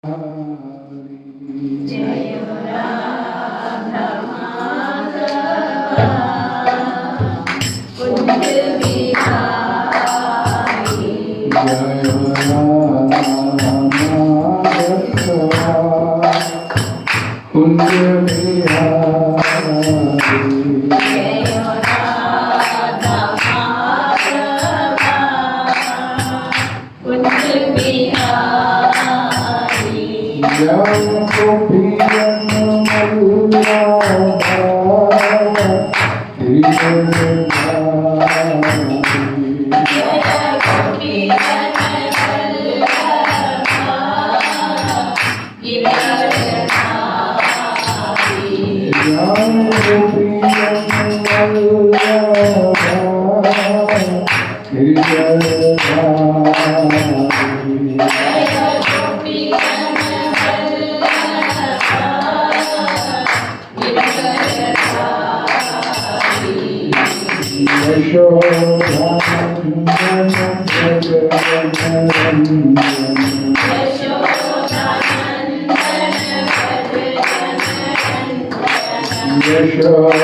जय राधा माधवा कुंज बिहारी। जय राधा माधवा कुंज बिहारी। जय राधा माधवा कुंज बिहारी। जय गोपीजन वल्लभा गिरिधारी। जय गोपीजन वल्लभा गिरिधारी। जय गोपीजन वल्लभा यशोदानंदन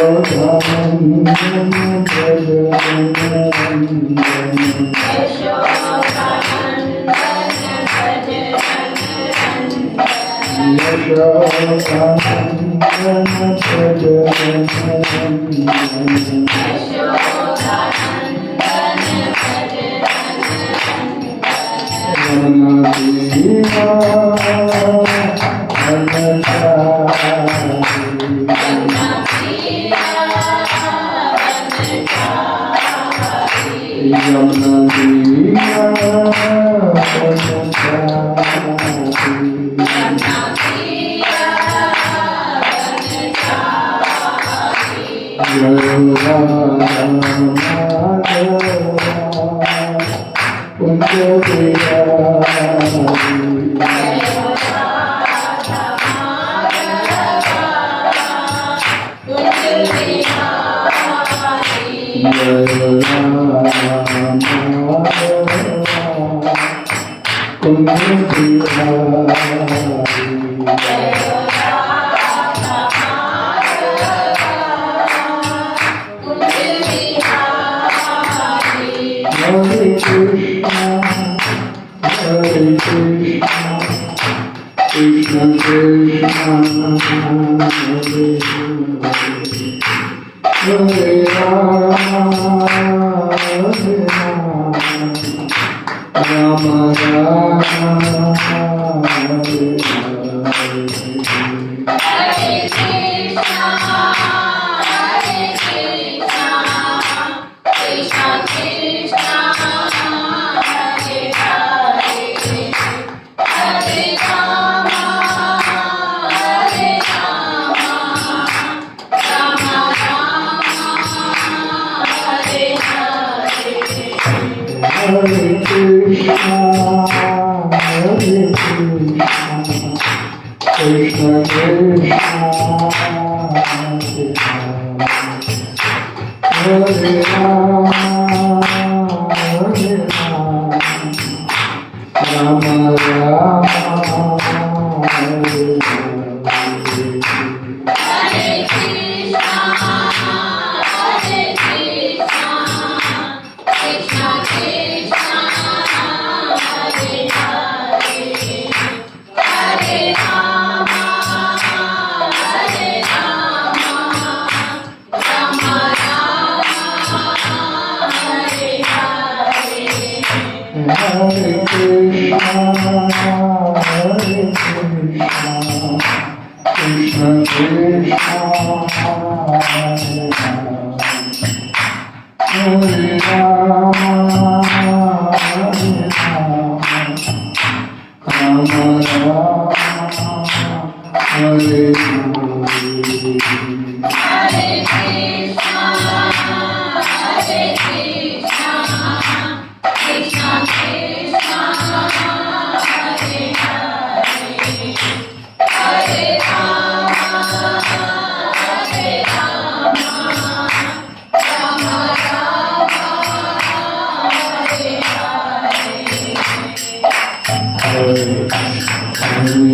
Hare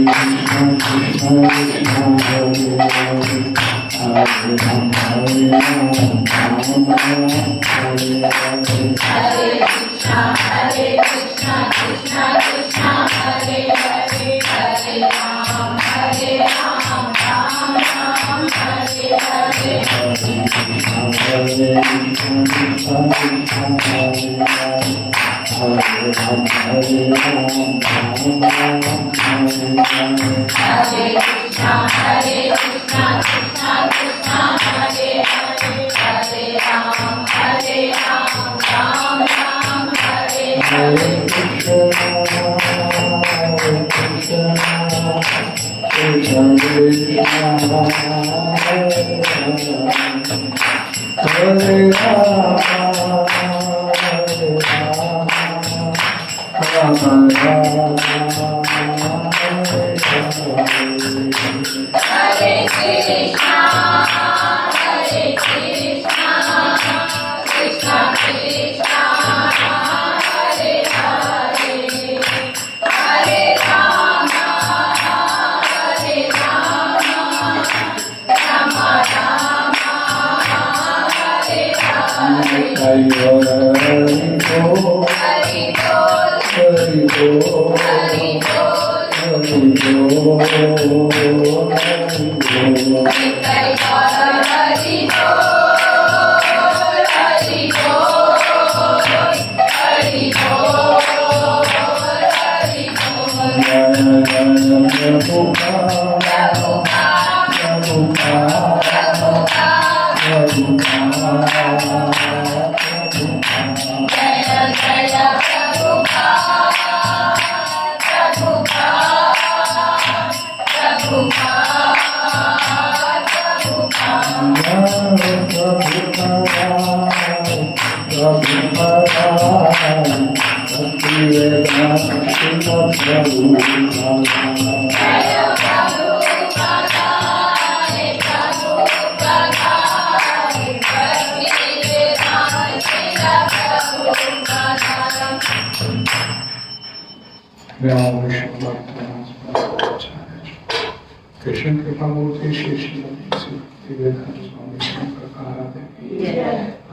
कृष्ण कृपा मूर्ति श्री स्वामी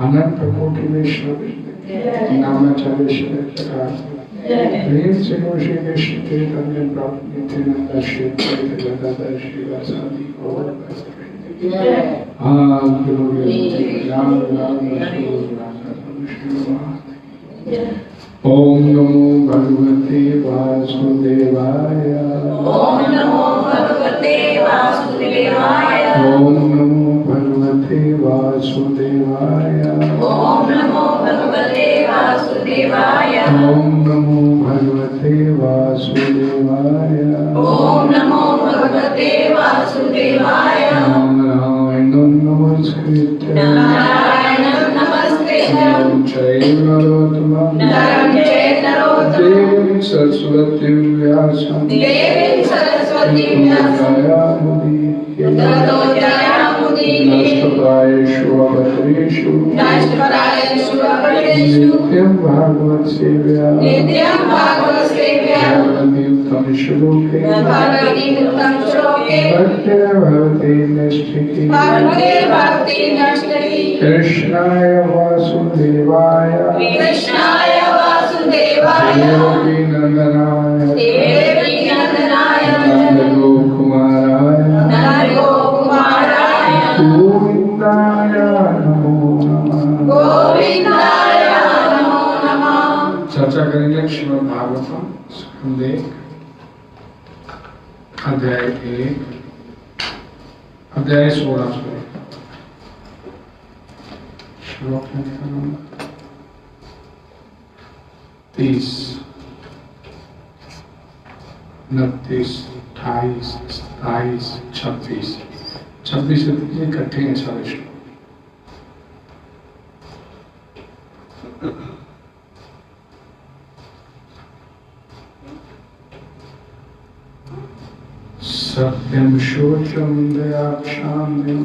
अनंत कोटि वैष्णव नामाचार्य प्रेम से कृष्ण चैतन्य प्रभु नित्यानंद श्री गदाधर श्रीवासादि गौर राम ओम नमो भगवते वासुदेवाय। ओम नमो भगवते वासुदेवाय। ओम नमो भगवते वासुदेवाय। ओम नमो भगवते वासुदेवाय। ओम नमो भगवते वासुदेवाय। ओम नमो भगवते वासुदेवाय। नारायणं नमस्कृत्य नारायणं नमस्कृत्य नरं चैव नरोत्तमं नरं चैव नरोत्तमं देवीं सरस्वतीं व्यासं देवीं सरस्वतीं व्यासं ततो जयामुदीरये नष्टप्रायेषु अभद्रेषु नष्टप्रायेषु अभद्रेषु नित्यं भागवत सेव्या नित्यं भागवत सेव्या भगवती उत्तम श्लोके भगवती उत्तम श्लोके भक्ते भवति निष्ठिकी भक्ते भक्ति नष्टि कृष्णाय वासुदेवाय कृष्णाय वासुदेवाय देवकी नंदनाय देवकी नंदनाय नंदगोकुमाराय नंदगोकुमाराय गोविंदाय नमो नमः। गोविंदाय नमो नमः। चर्चा करेंगे श्रीमद् भागवतम स्कंद 1 अध्याय 1 अध्याय 16 श्लोक 30 29 28 27 26 26 इकट्ठे हैं सारे श्लोक। सत्यम शोचम दया क्षांतिम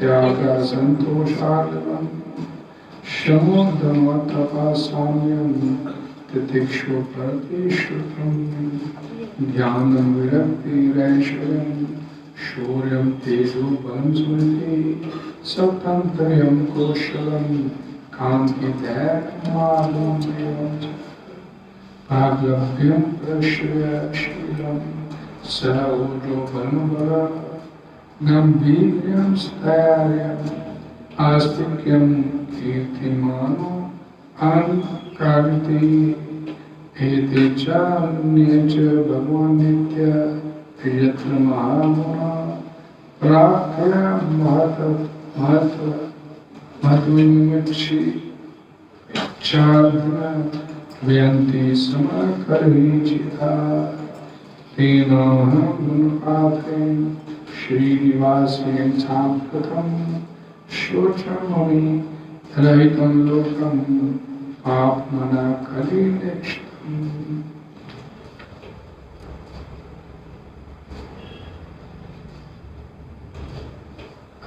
त्यागा संतोषार्दम शमो दम तपा साम्यम तितिक्षु प्रतिश्रुतम ज्ञानं विरक्तिरैश्वर्यं शौर्यं तेजो बलं स्मृति सत्तं त्रयं कौशलं कान्ति धैर्यमालम्ब्यं च प्रागलभ्यं प्रश्रयशीलं स ऊर्जो बलबलं गम्भीर्यं स्थैर्यम् आस्तिक्यं कीर्तिमानो अहंकारिति एते च अन्ये च भगवान् नित्य यत्र महामुना प्राप्य महत्त्वमिच्छि इच्छार्जुन व्यन्ति समकरीचिता तेनाहं गुणपात्रेण श्रीनिवासेन साम्प्रतं शोचममि रहितं लोकं पापमना कलिनेक्षतम्।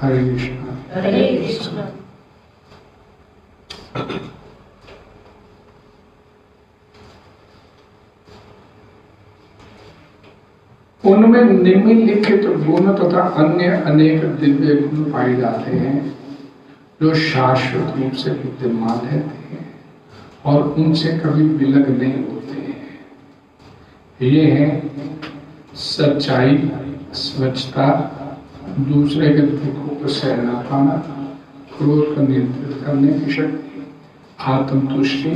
हरे कृष्ण। हरे कृष्ण। उनमें निम्नलिखित गुण तथा अन्य अनेक दिव्य गुण पाए जाते हैं जो शाश्वत रूप से विद्यमान रहते हैं और उनसे कभी विलग नहीं होते हैं। ये हैं सच्चाई, स्वच्छता, दूसरे के दुखों को सहना पाना, क्रोध को नियंत्रित करने की शक्ति, आत्मतुष्टि,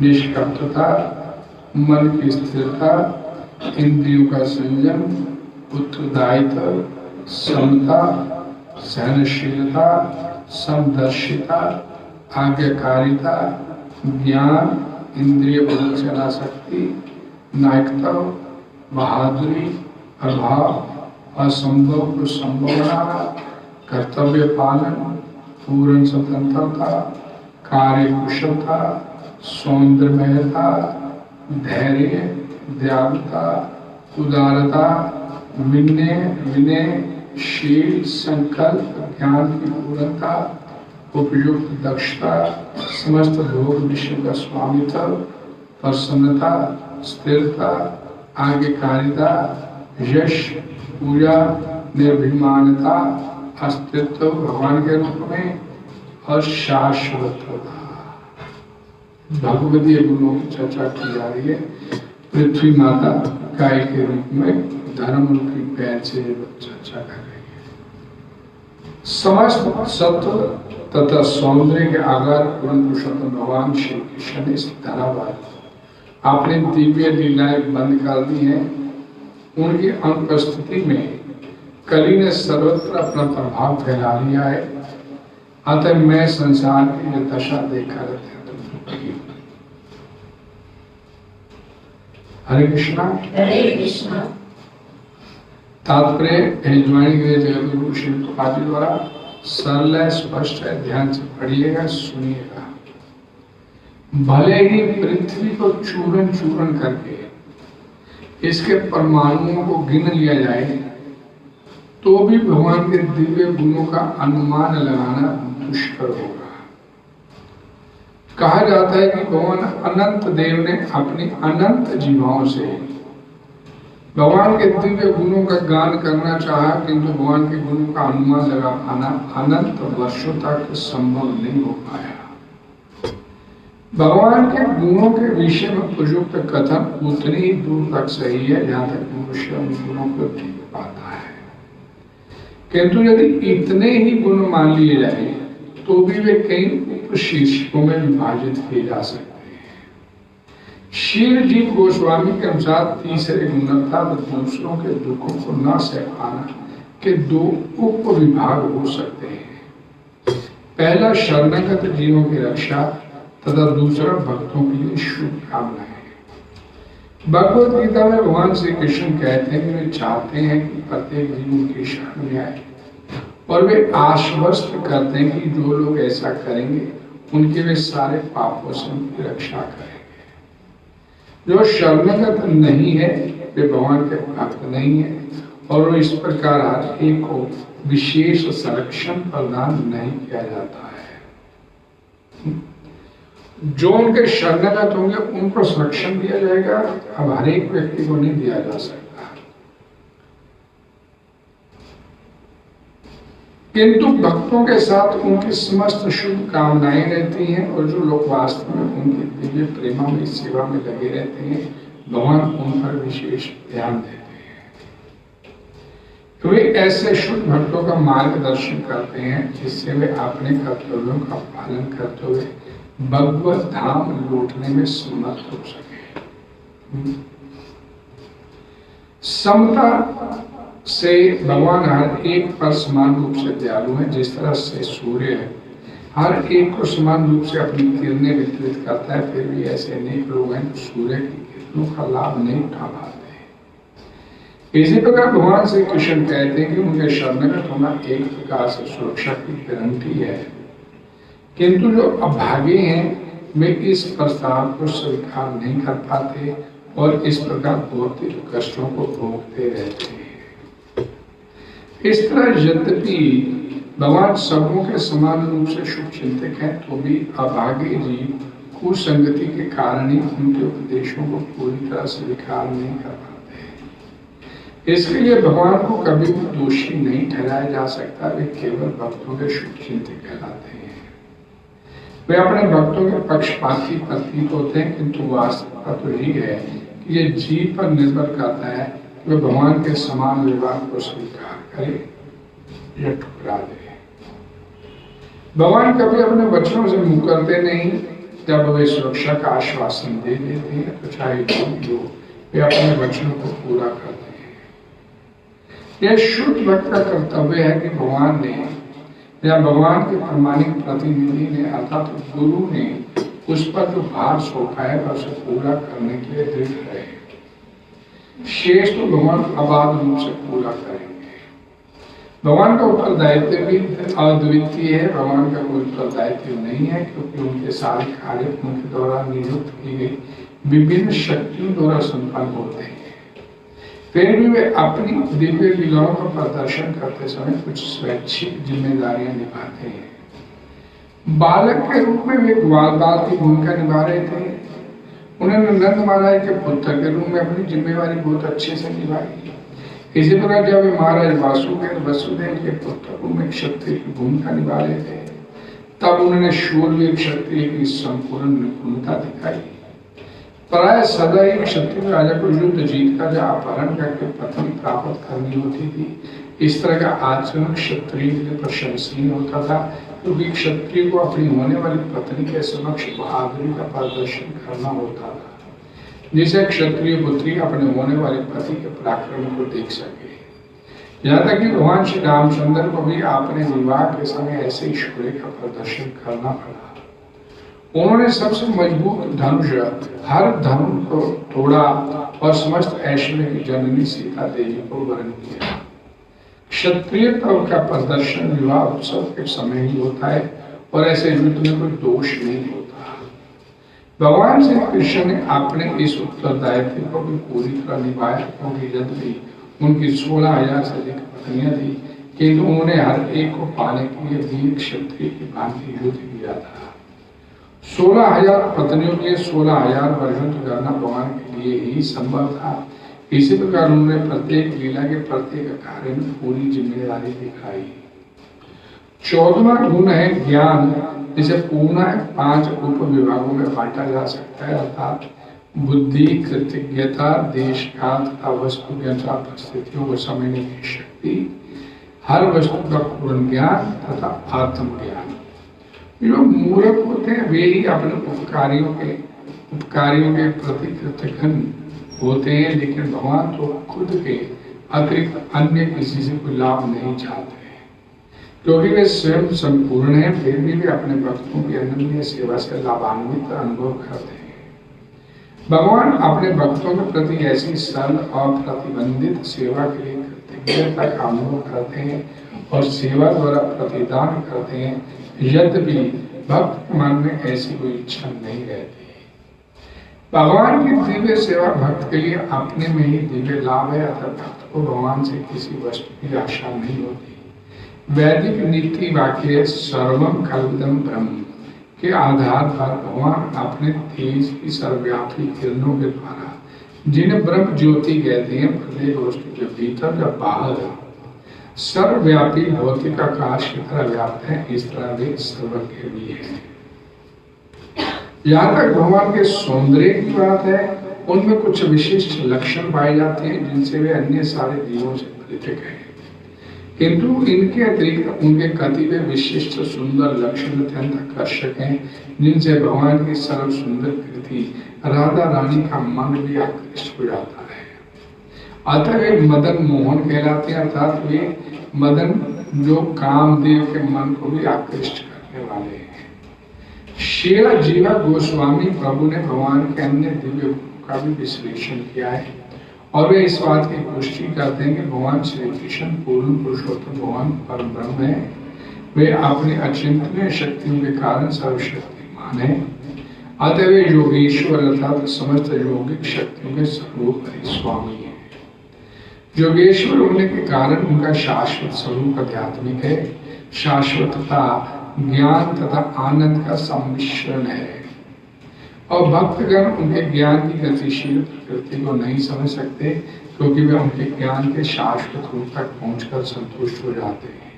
निष्कपटता, मन की स्थिरता, इंद्रियों का संयम, उत्तरदायित्व, समता, सहनशीलता, समदर्शिता, आज्ञाकारिता, ज्ञान, इंद्रिय विवेचना शक्ति, नायकत्व, बहादुरी, प्रभाव, असंभव को संभव बनाना, कर्तव्य पालन, पूर्ण स्वतंत्रता, कार्य कुशलता, सौंदर्यमयता, धैर्य, दयालुता, उदारता, विनय, शील, संकल्प, ज्ञान की पूर्णता, उपयुक्त दक्षता, समस्त भोग विषय का स्वामित्व, प्रसन्नता, स्थिरता, आज्ञाकारिता, यश, पूजा, निर्भिमानता, अस्तित्व भगवान के रूप में और शाश्वतता। भगवदीय गुणों की चर्चा की जा रही है। पृथ्वी माता गाय के रूप में धर्म रूपी पैर से चर्चा कर रही है। समस्त सत्व तथा सौंदर्य के आधार पुरुषोत्तम भगवान श्री कृष्ण ने इस धरा पर आपने दिव्य लीलाएं बंद कर दी हैं। उनकी अनुपस्थिति में कली ने सर्वत्र अपना प्रभाव फैला लिया है। अतः मैं संसार की यह दशा देखकर अत्यंत दुखी हूं। हरे कृष्णा। हरे कृष्णा। तात्पर्य जगद्गुरु श्री प्रभुपाद जी द्वारा सरल है, स्पष्ट है, ध्यान से पढ़िएगा, सुनिएगा। भले ही पृथ्वी को चूरन चूरन करके इसके परमाणुओं को गिन लिया जाए तो भी भगवान के दिव्य गुणों का अनुमान लगाना दुष्कर होगा। कहा जाता है कि भगवान अनंत देव ने अपनी अनंत जीवाओं से भगवान के दिव्य गुणों का गान करना चाहा, किंतु भगवान के गुणों का अनुमान लगा पाना अनंत वर्षों तक संभव नहीं हो पाया। भगवान के गुणों के विषय में उपयुक्त कथन उतनी ही दूर तक सही है जहां तक मनुष्य उन गुणों को ठीक पाता है। किंतु यदि इतने ही गुण मान लिए जाए तो भी वे कई उपशीर्षकों में विभाजित किए जा सकते हैं। शील जी गोस्वामी के अनुसार तीसरे गुण था दूसरों के दुखों को न सह पाना के दो उप विभाग हो सकते हैं। पहला शरणागत जीवों की रक्षा तथा दूसरा भक्तों के लिए शुभकामनाएं। भगवद गीता में भगवान श्री कृष्ण कहते हैं कि वे चाहते हैं कि प्रत्येक जीव की शरण में आए और वे आश्वस्त करते हैं कि जो लोग ऐसा करेंगे उनके वे सारे पापों से उनकी रक्षा करेंगे। जो शरणागत नहीं है वे भगवान के भक्त नहीं है और वो इस प्रकार हर एक को विशेष संरक्षण प्रदान नहीं किया जाता है। जो उनके शरणागत होंगे उनको संरक्षण दिया जाएगा, अब हर एक व्यक्ति को नहीं दिया जा सकता। किंतु भक्तों के साथ उनकी समस्त शुभ कामनाएं रहती हैं, और जो लोग वास्तव में उनकी दिव्य प्रेमा में सेवा में लगे रहते हैं, भगवान उन पर विशेष ध्यान देते हैं। वे ऐसे शुद्ध भक्तों का मार्गदर्शन करते हैं जिससे वे अपने कर्तव्यों का पालन करते हुए भगवत धाम लौटने में समर्थ हो सके। समता से भगवान हर एक पर समान रूप से दयालु है। जिस तरह से सूर्य हर एक को समान रूप से अपनी किरणें वितरित करता है, फिर भी ऐसे अनेक लोग हैं जो सूर्य की किरणों का लाभ नहीं उठा पाते। इसी प्रकार भगवान श्री कृष्ण कहते हैं कि उनके शरणागत होना एक प्रकार से सुरक्षा की गारंटी है, किंतु जो अभागे हैं वे इस प्रस्ताव को स्वीकार नहीं कर पाते और इस प्रकार भौतिक कष्टों को भोगते रहते हैं। इस तरह यद्यपि भगवान सबों के समान रूप से शुभ चिंतक हैं, तो भी अभागे जीव कुसंगति के कारण ही उनके उपदेशों को पूरी तरह स्वीकार नहीं कर पाते। इसके लिए भगवान को कभी भी दोषी नहीं ठहराया जा सकता। वे केवल भक्तों के शुभ चिंतक कहलाते हैं। वे अपने भक्तों के पक्षपाती प्रतीत होते हैं, किंतु वास्तविकता तो यही है कि ये जीव पर निर्भर करता है कि वे भगवान के समान व्यवहार को स्वीकार करे या ठुकरा दे। भगवान कभी अपने वचनों से मुकरते नहीं। जब वे सुरक्षा का आश्वासन दे देते हैं तो चाहे जो भी हो, वे अपने वचनों को पूरा करते हैं। यह शुद्ध भक्त का कर्तव्य है कि भगवान ने या भगवान के प्रामाणिक प्रतिनिधि ने अर्थात गुरु ने उस पर जो भार सौंपा है वह उसे पूरा करने के लिए दृढ़ रहे। शेष तो भगवान अबाध रूप से पूरा करेंगे। भगवान का उत्तरदायित्व भी अद्वितीय है। भगवान का कोई उत्तरदायित्व नहीं है, क्योंकि उनके सारे कार्य उनके द्वारा नियुक्त की गई विभिन्न शक्तियों द्वारा संपन्न होते हैं। फिर भी वे अपनी दिव्य लीलाओं का प्रदर्शन करते समय कुछ स्वैच्छिक जिम्मेदारियां निभाते हैं। बालक के रूप में वे ग्वाल बाल की भूमिका निभा रहे थे। उन्होंने नंद महाराज के पुत्र के रूप में अपनी जिम्मेवारी बहुत अच्छे से निभाई। इसी प्रकार जब वे महाराज वसुदेव के पुत्र रूप में क्षत्रिय की भूमिका निभा रहे थे, तब उन्होंने शूरवीर क्षत्रिय की संपूर्ण निपुणता दिखाई। प्राय सदा ही क्षत्रिय राजा को युद्ध जीत कर या अपहरण करके प्रथम प्राप्त करनी होती थी। इस तरह का आचरण क्षत्रिय के लिए प्रशंसनीय होता था, क्योंकि क्षत्रिय को अपनी होने वाली पत्नी के समक्ष बहादुरी का प्रदर्शन करना होता था, जिसे क्षत्रिय पुत्री अपने होने वाले पति के पराक्रम को देख सके। यहाँ तक कि भगवान श्री रामचंद्र को भी अपने विवाह के समय ऐसे ही शौर्य का प्रदर्शन करना पड़ा। उन्होंने सबसे मजबूत धनुष हर धनुष को तोड़ा और समस्त ऐश्वर्य की जननी सीता देवी को वरण किया। क्षत्रियता का प्रदर्शन विवाह उत्सव के समय ही होता है और ऐसे युद्ध में कोई दोष नहीं होता। भगवान श्री कृष्ण ने अपने इस उत्तरदायित्व को भी पूरी तरह निभाया, क्योंकि यद्यपि उनकी 16,000 से अधिक पत्नियां थी, किंतु उन्होंने हर एक को पाने के लिए वीर क्षत्रिय की भांति युद्ध किया था। 16,000 पत्नियों के 16,000 वर्षों तक करना भगवान के लिए ही संभव था। इसी प्रकार उन्होंने प्रत्येक लीला के प्रत्येक कार्य में पूरी जिम्मेदारी दिखाई। 14वां गुण है ज्ञान, जिसे पूर्ण 5 उप विभागों में बांटा जा सकता है, अर्थात बुद्धि, कृतज्ञता, देश काल तथा वस्तु के अनुसार परिस्थितियों को समझने की शक्ति, हर वस्तु का पूर्ण ज्ञान तथा आत्म ज्ञान। जो मूर्ख होते हैं वे ही अपने उपकारियों के प्रति कृतज्ञ होते हैं, लेकिन भगवान तो खुद के अतिरिक्त अन्य किसी से कोई लाभ नहीं चाहते, क्योंकि वे स्वयं संपूर्ण हैं। फिर भी वे अपने भक्तों की अनन्य सेवा से लाभान्वित अनुभव करते हैं। भगवान अपने भक्तों के प्रति ऐसी सरल और प्रतिबंधित सेवा के लिए कृतज्ञता का अनुभव करते हैं और सेवा द्वारा प्रतिदान करते हैं। यद्यपि भक्त के मन में ऐसी कोई इच्छा नहीं रहती। भगवान की दिव्य सेवा भक्त के लिए अपने में ही दिव्य लाभ है, अतः भक्त को भगवान से किसी वस्तु की आशा नहीं होती। वैदिक नीति वाक्य सर्वम खलुदम ब्रह्म, के आधार पर भगवान अपने तेज की सर्वव्यापी किरणों के द्वारा, जिन्हें ब्रह्म ज्योति कहते हैं, प्रत्येक वस्तु के भीतर या बाहर सर्वव्यापी भौतिक आकाश की तरह व्याप्त है, इस तरह वे सर्वज्ञ भी है। यहाँ तक भगवान के सौंदर्य की बात है, उनमें कुछ विशिष्ट लक्षण पाए जाते हैं जिनसे वे अन्य सारे जीवों से पृथक है, किंतु इनके अतिरिक्त उनके कतिपय विशिष्ट सुंदर लक्षण अत्यंत आकर्षक हैं, जिनसे भगवान की सर्व सुंदर कृति राधा रानी का मन भी आकृष्ट हो जाता है। अतः वे मदन मोहन कहलाते हैं, अर्थात वे मदन जो कामदेव के मन को भी आकृष्ट करने वाले हैं। श्रील जीवा गोस्वामी प्रभु ने भगवान के अन्य दिव्य गुणों का भी विश्लेषण किया है और वे इस बात की पुष्टि करते हैं कि भगवान श्री कृष्ण पूर्ण पुरुषोत्तम भगवान परम ब्रह्म है। वे अपनी अचिंतनीय शक्तियों के कारण सर्वशक्तिमान है। अतः वे योगेश्वर अर्थात समस्त योगिक शक्तियों के सर्वोपरि स्वामी है। योगेश्वर होने के कारण उनका शाश्वत स्वरूप आध्यात्मिक है। शाश्वतता ज्ञान तथा आनंद का सम्मिश्रण है और भक्तगण उनके ज्ञान की गतिशील प्रकृति को नहीं समझ सकते, क्योंकि वे उनके ज्ञान के शाश्वत रूप तक पहुंचकर संतुष्ट हो जाते हैं।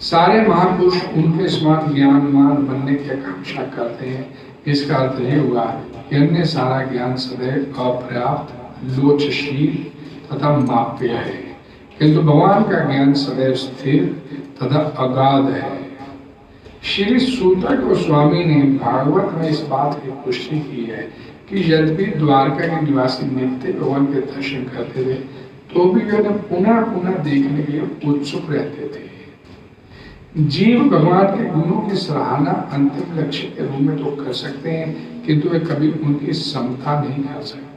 सारे महापुरुष उनके समान ज्ञानवान बनने की आकांक्षा करते हैं। इसका अर्थ यह हुआ कि अन्य सारा ज्ञान सदैव अपर्याप्त, लोचशील तथा माप्य है, किंतु भगवान का ज्ञान सदैव स्थिर तथा अगाध है। श्री सूत गोस्वामी ने भागवत में इस बात की पुष्टि की है कि यद्यपि द्वारका के निवासी नित्य भगवान के दर्शन करते थे, तो भी वे उन्हें पुनः पुनः देखने के लिए उत्सुक रहते थे। जीव भगवान के गुणों की सराहना अंतिम लक्ष्य के रूप में तो कर सकते हैं, किंतु वे कभी उनकी समता नहीं कर सकते।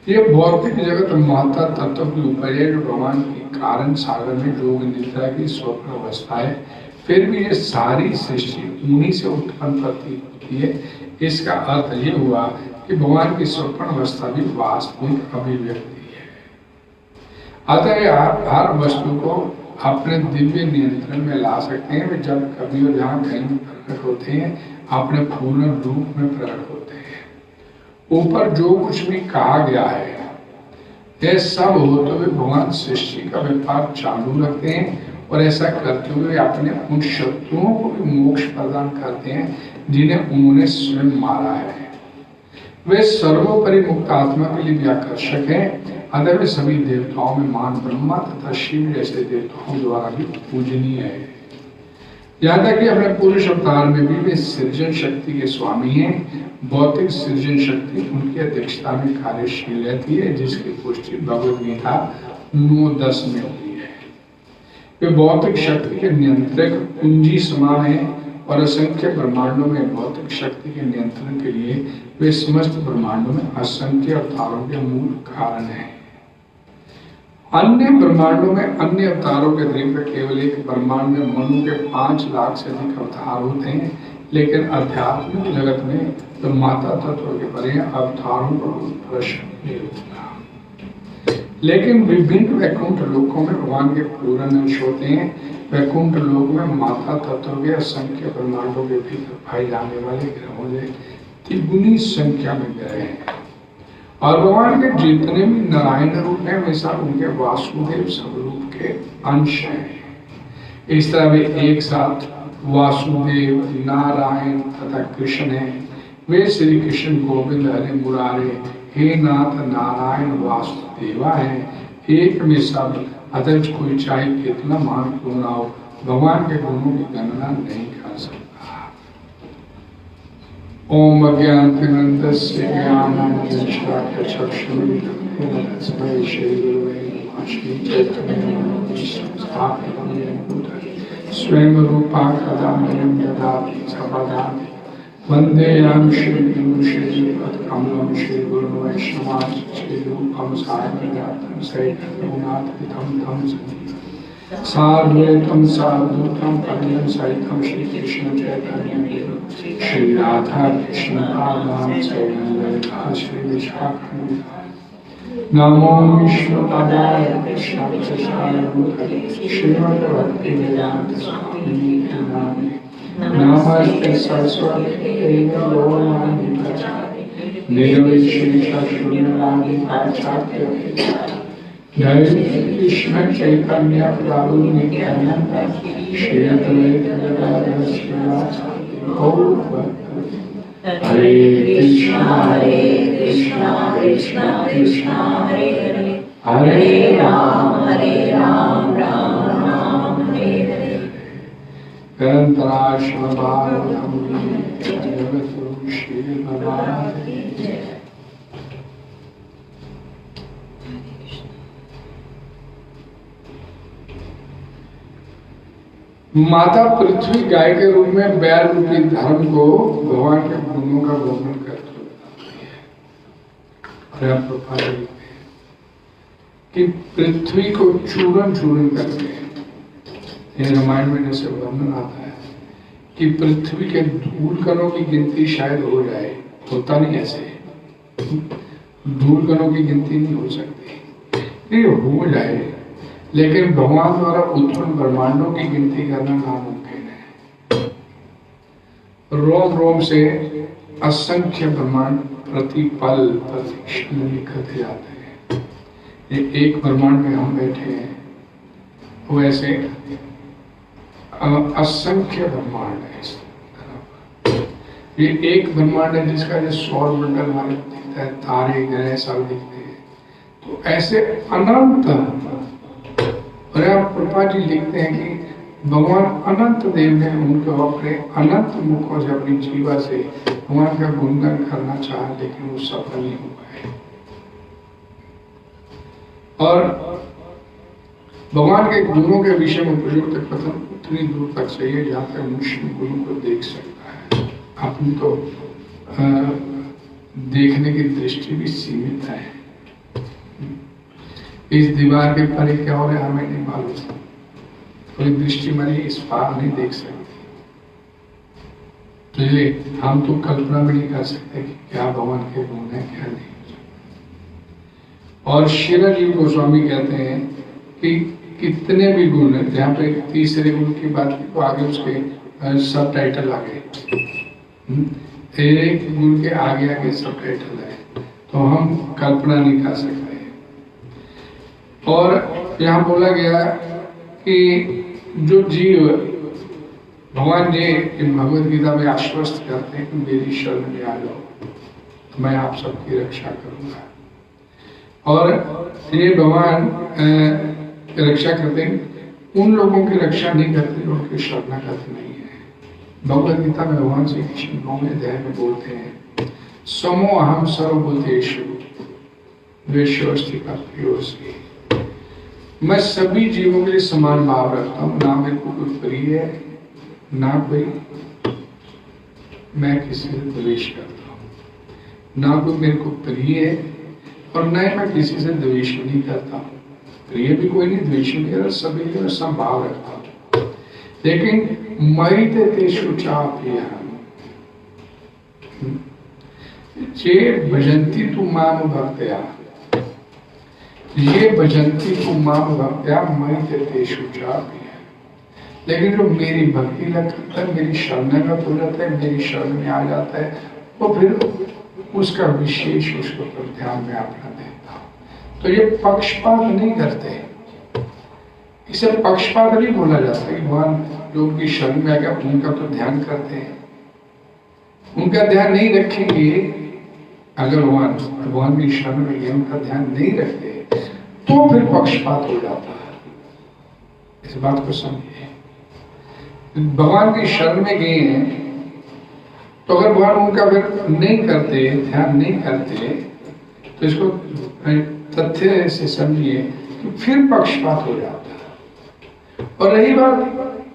ये भौतिक जगत महत्ता तत्व के ऊपर है, जो भगवान के कारण सागर में योग निद्रा की स्वप्न अवस्था है। फिर भी ये सारी सृष्टि उन्हीं से उत्पन्न प्रतीत होती है। इसका अर्थ ये हुआ कि भगवान की स्वप्न अवस्था भी वास्तविक अभिव्यक्ति है। अतः हर वस्तु को अपने दिव्य नियंत्रण में ला सकते हैं। वे जब कभी और जहाँ कहीं प्रकट होते हैं, अपने पूर्ण रूप में प्रकट होते हैं। ऊपर जो कुछ भी कहा गया है, यह सब होते हुए भगवान सृष्टि का व्यापार चालू रखते हैं और ऐसा करते हुए अपने उन शत्रुओं को भी मोक्ष प्रदान करते हैं जिन्हें उन्होंने स्वयं मारा है। वे सर्वोपरि मुक्त आत्मा के लिए भी आकर्षक हैं। अतः वे सभी देवताओं में मान ब्रह्मा तथा शिव जैसे देवताओं द्वारा भी पूजनीय है। यहाँ तक कि अपने पुरुष अवतार में भी वे सृजन शक्ति के स्वामी हैं। भौतिक सृजन शक्ति उनकी अध्यक्षता में कार्यशील रहती है, जिसकी पुष्टि भगवद गीता 9:10 में हुई है। वे भौतिक शक्ति के नियंत्रक कुंजी समान है और असंख्य ब्रह्मांडों में भौतिक शक्ति के नियंत्रण के लिए वे समस्त ब्रह्मांडों में असंख्य अवतारों के मूल कारण हैं। अन्य ब्रह्मांडों में अन्य अवतारों के अतिरिक्त केवल एक ब्रह्मांड में मनु के 5 लाख से अधिक अवतार होते हैं, लेकिन आध्यात्मिक जगत में तो माता तत्व के परे अवतारों का प्रश्न नहीं होता। लेकिन विभिन्न वैकुंठ लोकों में भगवान के पूर्ण अंश होते हैं। वैकुंठ लोक में माता तत्व के असंख्य ब्रह्मांडों के भीतर पाए जाने वाले ग्रहों से तिगुनी संख्या में ग्रह हैं और भगवान के जितने भी नारायण रूप हैं, वे सब उनके वासुदेव स्वरूप के अंश हैं। इस तरह वे एक साथ वासुदेव, नारायण तथा कृष्ण हैं। वे श्री कृष्ण गोविंद हरे मुरारे हे नाथ नारायण वासुदेवा है, एक में सब। अतः कोई चाहे कितना महान क्यों ना हो, भगवान के गुणों की गणना नहीं कर सकता। ओम अज्ञानतिमिरन्दस्य ज्ञानाञ्जनशलाकया चक्षुरुन्मिलितं तस्मै श्रीगुरवे नमः। श्रीचैतन्यमनोभीष्टं स्वयं रूपा कदा मह्यं ददाति स्वपदानि। वन्देऽहं श्रीगुरुं श्रीपदकमलं श्रीगुरुं वैष्णवांश्च श्रीरूपं साग्रजातं सैकतगुणातीतं तं सन्निधं साद्वैतं सावधूतं परिजन सहितं श्रीकृष्ण चैतन्यदेव श्री राधा कृष्ण पादान् सैकं श्री विशाखान्वितान्। नमो विष्णुपदाय कृष्णाय भूतले श्रीमद्भक्तिवेदान्त स्वामिने नामिने नमस्ते सरस्वती गौरवाणी निर्विशेष शून्यवादी पाश्चात्य जय कृष्ण चैतन्य प्रभु नित्यानंद श्री अद्वैत गदाधर श्रीवासादि गौर भक्त हरे कृष्ण कृष्ण कृष्ण हरे हरे हरे राम राम राम हरे हरे निरंतराश्रम जगतगुरु श्री भगवान की जय। माता पृथ्वी गाय के रूप में बैल रूपी धर्म को भगवान के गुणों का वर्णन करते हुए बताती है कि पृथ्वी को चूरन चूरन करके, ये रामायण में जैसे वर्णन आता है कि पृथ्वी के धूल कणों की गिनती शायद हो जाए, होता नहीं ऐसे, धूल कणों की गिनती नहीं हो सकती, ये हो जाए, लेकिन भगवान द्वारा उत्पन्न ब्रह्मांडों की गिनती करना नामुमकिन है। रोम रोम से असंख्य ब्रह्मांड प्रति पल प्रति क्षण निकलते जाते हैं। ये एक ब्रह्मांड में हम बैठे हैं, वैसे असंख्य ब्रह्मांड है। ये एक ब्रह्मांड है जिसका जो सौर मंडल हमारे दिखता है, तारे ग्रह सब दिखते हैं, तो ऐसे अनंत। और प्रभा जी लिखते हैं कि भगवान अनंत देव ने उनको अपने अनंत मुखों से, अपनी जीवा से भगवान का गुणगान करना चाहा, लेकिन वो सफल नहीं हुआ है। और भगवान के गुणों के विषय में प्रयुक्त कथन उतनी दूर तक सही है जहाँ तक मनुष्य गुणों को देख सकता है। अपनी तो देखने की दृष्टि भी सीमित है। इस दीवार के परे क्या हो रहा है हमें नहीं मालूम, कोई दृष्टि हमारी इस पार नहीं देख सकती, तो ये हम तो कल्पना भी नहीं कर सकते कि क्या भगवान के गुण है क्या नहीं। और श्रीला जी गोस्वामी कहते हैं कि कितने भी गुण है, जहाँ पे तीसरे गुण की बात की तो आगे उसके सब टाइटल आ गए, एक गुण के आगे आगे सब टाइटल है, तो हम कल्पना नहीं कर सकते। और यहाँ बोला गया कि जो जीव भगवान जी भगवद गीता में आश्वस्त करते हैं कि मेरी शरण में आ जाओ, मैं आप सबकी रक्षा करूंगा। और ये भगवान रक्षा करते हैं, उन लोगों की रक्षा नहीं करते जो उनके शरणागत नहीं है। भगवद गीता में भगवान श्री कृष्ण 9वें अध्याय में बोलते हैं, समो अहम सर्वभूतेषु द्वेषोऽस्ति प्रियोऽस्ति। मैं सभी जीवों के लिए समान भाव रखता हूँ, ना मेरे को कोई प्रिय है ना कोई मैं किसी से द्वेष करता हूँ, ना कोई मेरे को प्रिय है और न ही मैं किसी से द्वेष नहीं करता हूँ। प्रिय भी कोई नहीं, द्वेष नहीं करता, सभी में समभाव रखता हूँ। लेकिन मयि तेषु चाप्यहम् ये भजन्ति तु माम भक्त्या, ये भजन्ति तु माम भक्त्या मयि तेषु चाप्यहम्। लेकिन जो मेरी भक्ति लगता है, मेरी शरणागत हो जाता है, मेरी शरण में आ जाता है, वो फिर उसका विशेष उसको पर ध्यान में अपना देता हूँ। तो ये पक्षपात नहीं करते, इसे पक्षपात नहीं बोला जाता कि भगवान जो उनकी शरण में आ गया उनका तो ध्यान करते हैं, उनका ध्यान नहीं रखेंगे। अगर भगवान की शरण में गए उनका ध्यान नहीं रखते तो फिर पक्षपात हो जाता है। इस बात को समझिए, भगवान की शरण में गए हैं तो अगर भगवान उनका फिर नहीं करते, ध्यान नहीं करते, तो इसको तथ्य से समझिए कि फिर पक्षपात हो जाता है। और रही बात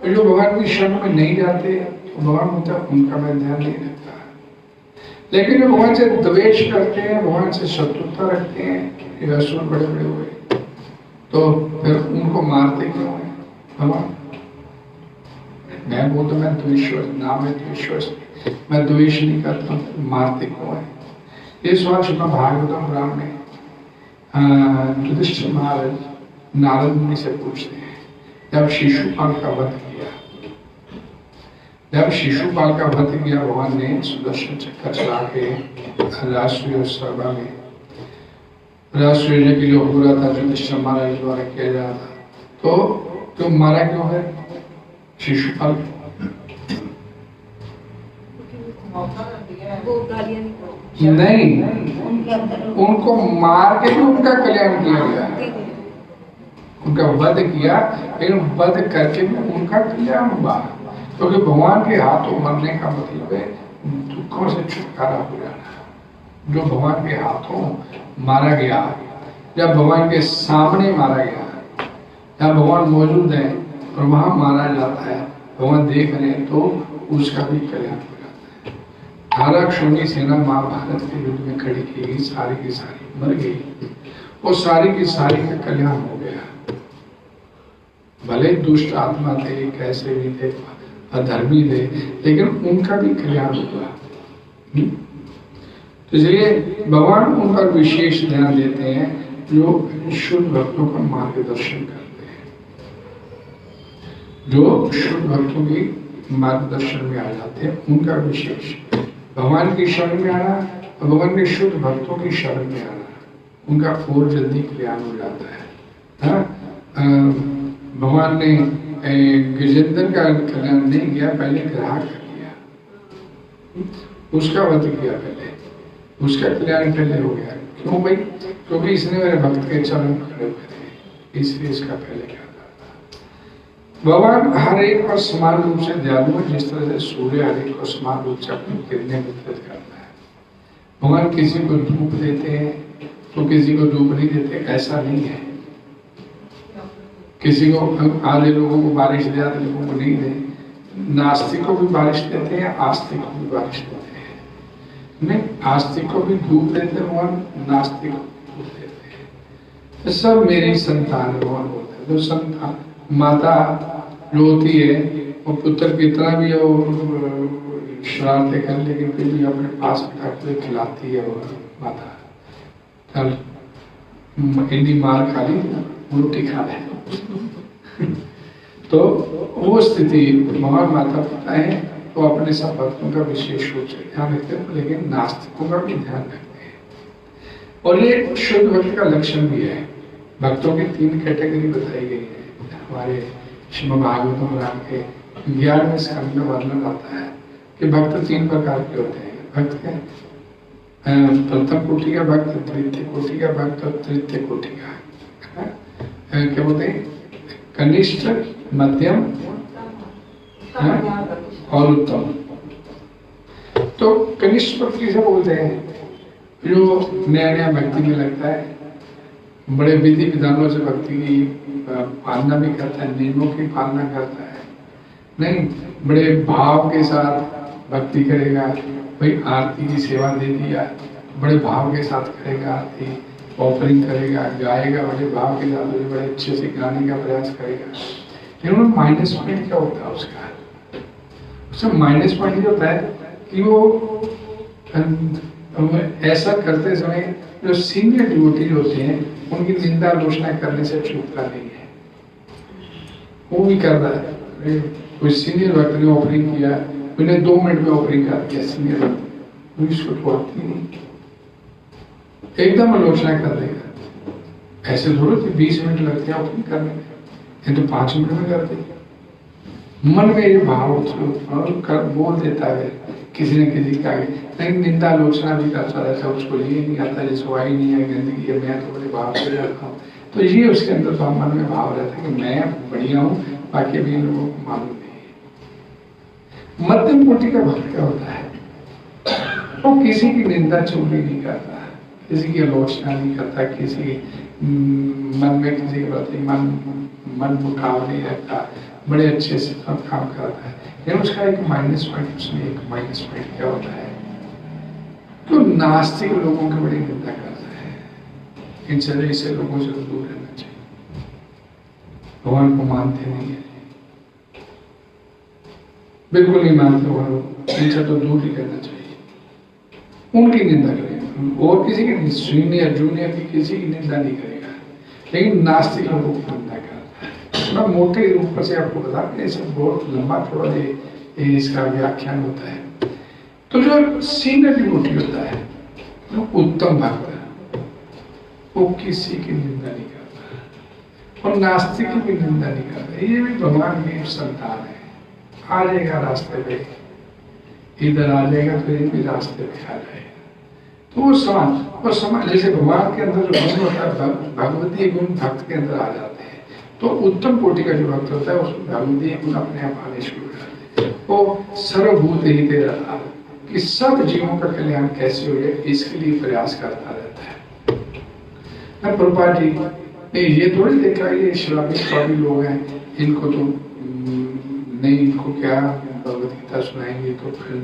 जो भगवान की शरण में नहीं जाते तो भगवान उनका मैं ध्यान नहीं रखता, लेकिन जो भगवान से द्वेष करते हैं, भगवान से शत्रुता रखते हैं, ये असुर बड़े बड़े हुए, तो फिर उनको मारते क्यों है भगवान? मैं बोलता मैं द्वेषवश ना, मैं द्वेषवश, मैं द्वेष नहीं करता, मारते क्यों है? ये सवाल श्रीमद् भागवतम पुराण में युधिष्ठिर महाराज नारद मुनि से पूछते हैं, जब शिशुपाल का वध किया, जब शिशुपाल का वध किया भगवान ने सुदर्शन चक्र चला के राष्ट्रीय सभा में, राष्ट्रीय यज्ञ जो हो रहा था, युधिष्ठिर महाराज द्वारा किया जा रहा था, तो मारा क्यों है शिशुपाल? नहीं, उनको मार के भी उनका कल्याण किया गया, उनका वध किया, लेकिन वध करके भी उनका कल्याण हुआ, क्योंकि भगवान के हाथों मरने का मतलब है दुखों से छुटकारा हो जाना। जो भगवान के हाथों मारा गया, जब भगवान के सामने मारा गया, जहाँ भगवान मौजूद है और वहां मारा जाता है, भगवान देख रहे हैं, तो उसका भी कल्याण हो जाता है। 18 क्षोणी सेना महाभारत के युद्ध में खड़ी की गई, सारी की सारी मर गई, और सारी की सारी का कल्याण हो गया। भले दुष्ट आत्मा थे, कैसे भी थे, अधर्मी थे, लेकिन उनका भी कल्याण हुआ। तो इसलिए भगवान उन पर विशेष ध्यान देते हैं जो शुद्ध भक्तों का मार्गदर्शन करते हैं, जो शुद्ध भक्तों की मार्गदर्शन में आ जाते हैं, उनका विशेष भगवान की शरण में आना, भगवान के शुद्ध भक्तों की शरण में आना, उनका और जल्दी कल्याण हो जाता है। भगवान ने गजेंद्र का कल्याण नहीं किया, पहले ग्राहक का किया, उसका वध किया पहले, उसका कल्याण पहले हो गया। क्यों भाई? क्योंकि इसने मेरे भक्त के चरण पकड़े हुए थे, इसलिए इसका पहले क्या था। भगवान हर एक पर समान रूप से दयालु है, जिस तरह से सूर्य हर एक को समान रूप से अपनी किरणें वितरित करता है। भगवान किसी को धूप देते हैं तो किसी को धूप नहीं देते, ऐसा नहीं है। किसी को, आधे लोगों को बारिश दे, आधे लोगों को नहीं दे। नास्तिक को भी बारिश देते हैं, आस्तिक को भी बारिश देते हैं। नहीं, आस्तिक को भी धूप देते हैं भगवान, नास्तिक को धूप देते हैं। तो सब मेरी संतान भगवान बोलते हैं। तो संतान माता जो होती है, वो पुत्र कितना भी वो शरारतें कर, लेकिन फिर भी अपने पास बिठा के खिलाती है वो माता। चल इतनी मार खा ली, रोटी खा ले। तो वो स्थिति भगवान माता पिता है, तो अपने सब भक्तों का विशेष रूप से ध्यान रखते हैं, लेकिन नास्तिकों का भी ध्यान रखते हैं। और ये शुद्ध भक्त का लक्षण भी है। भक्तों की 3 कैटेगरी बताई गई है हमारे श्रीमद् भागवतम राम के 11वें स्कंद में वर्णन आता है कि भक्त 3 प्रकार के होते हैं। भक्त है प्रथम कोटि का भक्त, द्वितीय कोटि का भक्त और तृतीय कोटि का। क्या बोलते हैं? कनिष्ठ, मध्यम और उत्तम। तो कनिष्ठ भक्त किसे बोलते हैं? जो नया नया भक्ति में लगता है, बड़े विधि विधानों से भक्ति की पालना भी करता है, नियमों की पालना करता है, नहीं बड़े भाव के साथ भक्ति करेगा। भाई आरती की सेवा दे दिया, बड़े भाव के साथ करेगा, आरती ऑफरिंग करेगा, गाएगा बड़े भाव के साथ, बड़े अच्छे से गाने का प्रयास करेगा। लेकिन माइनस पॉइंट क्या होता है उसका? उसका माइनस पॉइंट ये होता है कि वो ऐसा करते समय जो सीनियर डिवोटी होते हैं, उनकी निंदा आलोचना करने से छूटता नहीं है। वो भी कर रहा है, कोई सीनियर भक्त ने ऑफरिंग किया, उन्हें 2 मिनट में ऑफरिंग कर दिया, सीनियर भक्त इसको तो आती नहीं, एकदम आलोचना कर देगा। ऐसे थोड़ा 20 मिनट लगते हैं ऑफरिंग करने में, ये तो 5 मिनट में कर देगा। मन में ये भाव बोल देता है किसी न किसी का, लेकिन निंदा आलोचना भी करता रहता है। उसको ये नहीं आता, ये सवाई नहीं है, गंदगी है, मैं तो बड़े भाव से रहता हूँ। तो ये उसके अंदर तो मन में भाव रहता है कि मैं बढ़िया हूँ, बाकी भी लोगों को मालूम नहीं है। मध्यम कोटि का भक्त क्या होता है? वो किसी की निंदा चुगली नहीं करता, किसी की आलोचना नहीं करता, किसी मन में किसी के प्रति मन मुटाव नहीं रखता, बड़े अच्छे से सब काम करता है। लेकिन उसका एक माइनस पॉइंट, उसमें एक माइनस पॉइंट क्या होता है? तो नास्तिक लोगों की बड़ी निंदा करता है। इन ऐसे लोगों से दूर रहना चाहिए। भगवान को मानते नहीं है, बिल्कुल नहीं मानते भगवान, इनसे तो दूर ही रहना चाहिए। उनकी निंदा करेगा, और किसी की सीनियर जूनियर की किसी की निंदा नहीं करेगा, लेकिन नास्तिक लोगों की निंदा करता है। मैं मोटे रूप से आपको बता दें, सब बहुत लंबा थोड़ा ये ये इसका व्याख्यान होता है। तो जो सीनियर डिवोटी होता है, जो उत्तम भक्त है, वो किसी की निंदा नहीं करता और नास्तिक की भी निंदा नहीं करता। ये भी भगवान की संतान है, आ जाएगा रास्ते पे, इधर आ जाएगा तो ये भी रास्ते पे आ जाएगा। तो वो समाज जैसे भगवान के अंदर जो गुण होता है, भगवतीय गुण भक्त के अंदर आ जाते हैं, तो उत्तम कोटि का जो भक्त होता है उसमें भगवतीय गुण अपने आप आने शुरू हो जाते हैं। वो सर्वभूत ही दे रहा कि सब जीवों का कल्याण कैसे हो जाए, इसके लिए प्रयास करता रहता है ना। प्रभुपाद जी ने ये थोड़ी देखा ये शराबी लोग हैं, इनको तो नहीं, इनको क्या भगवत गीता सुनाएंगे तो फिर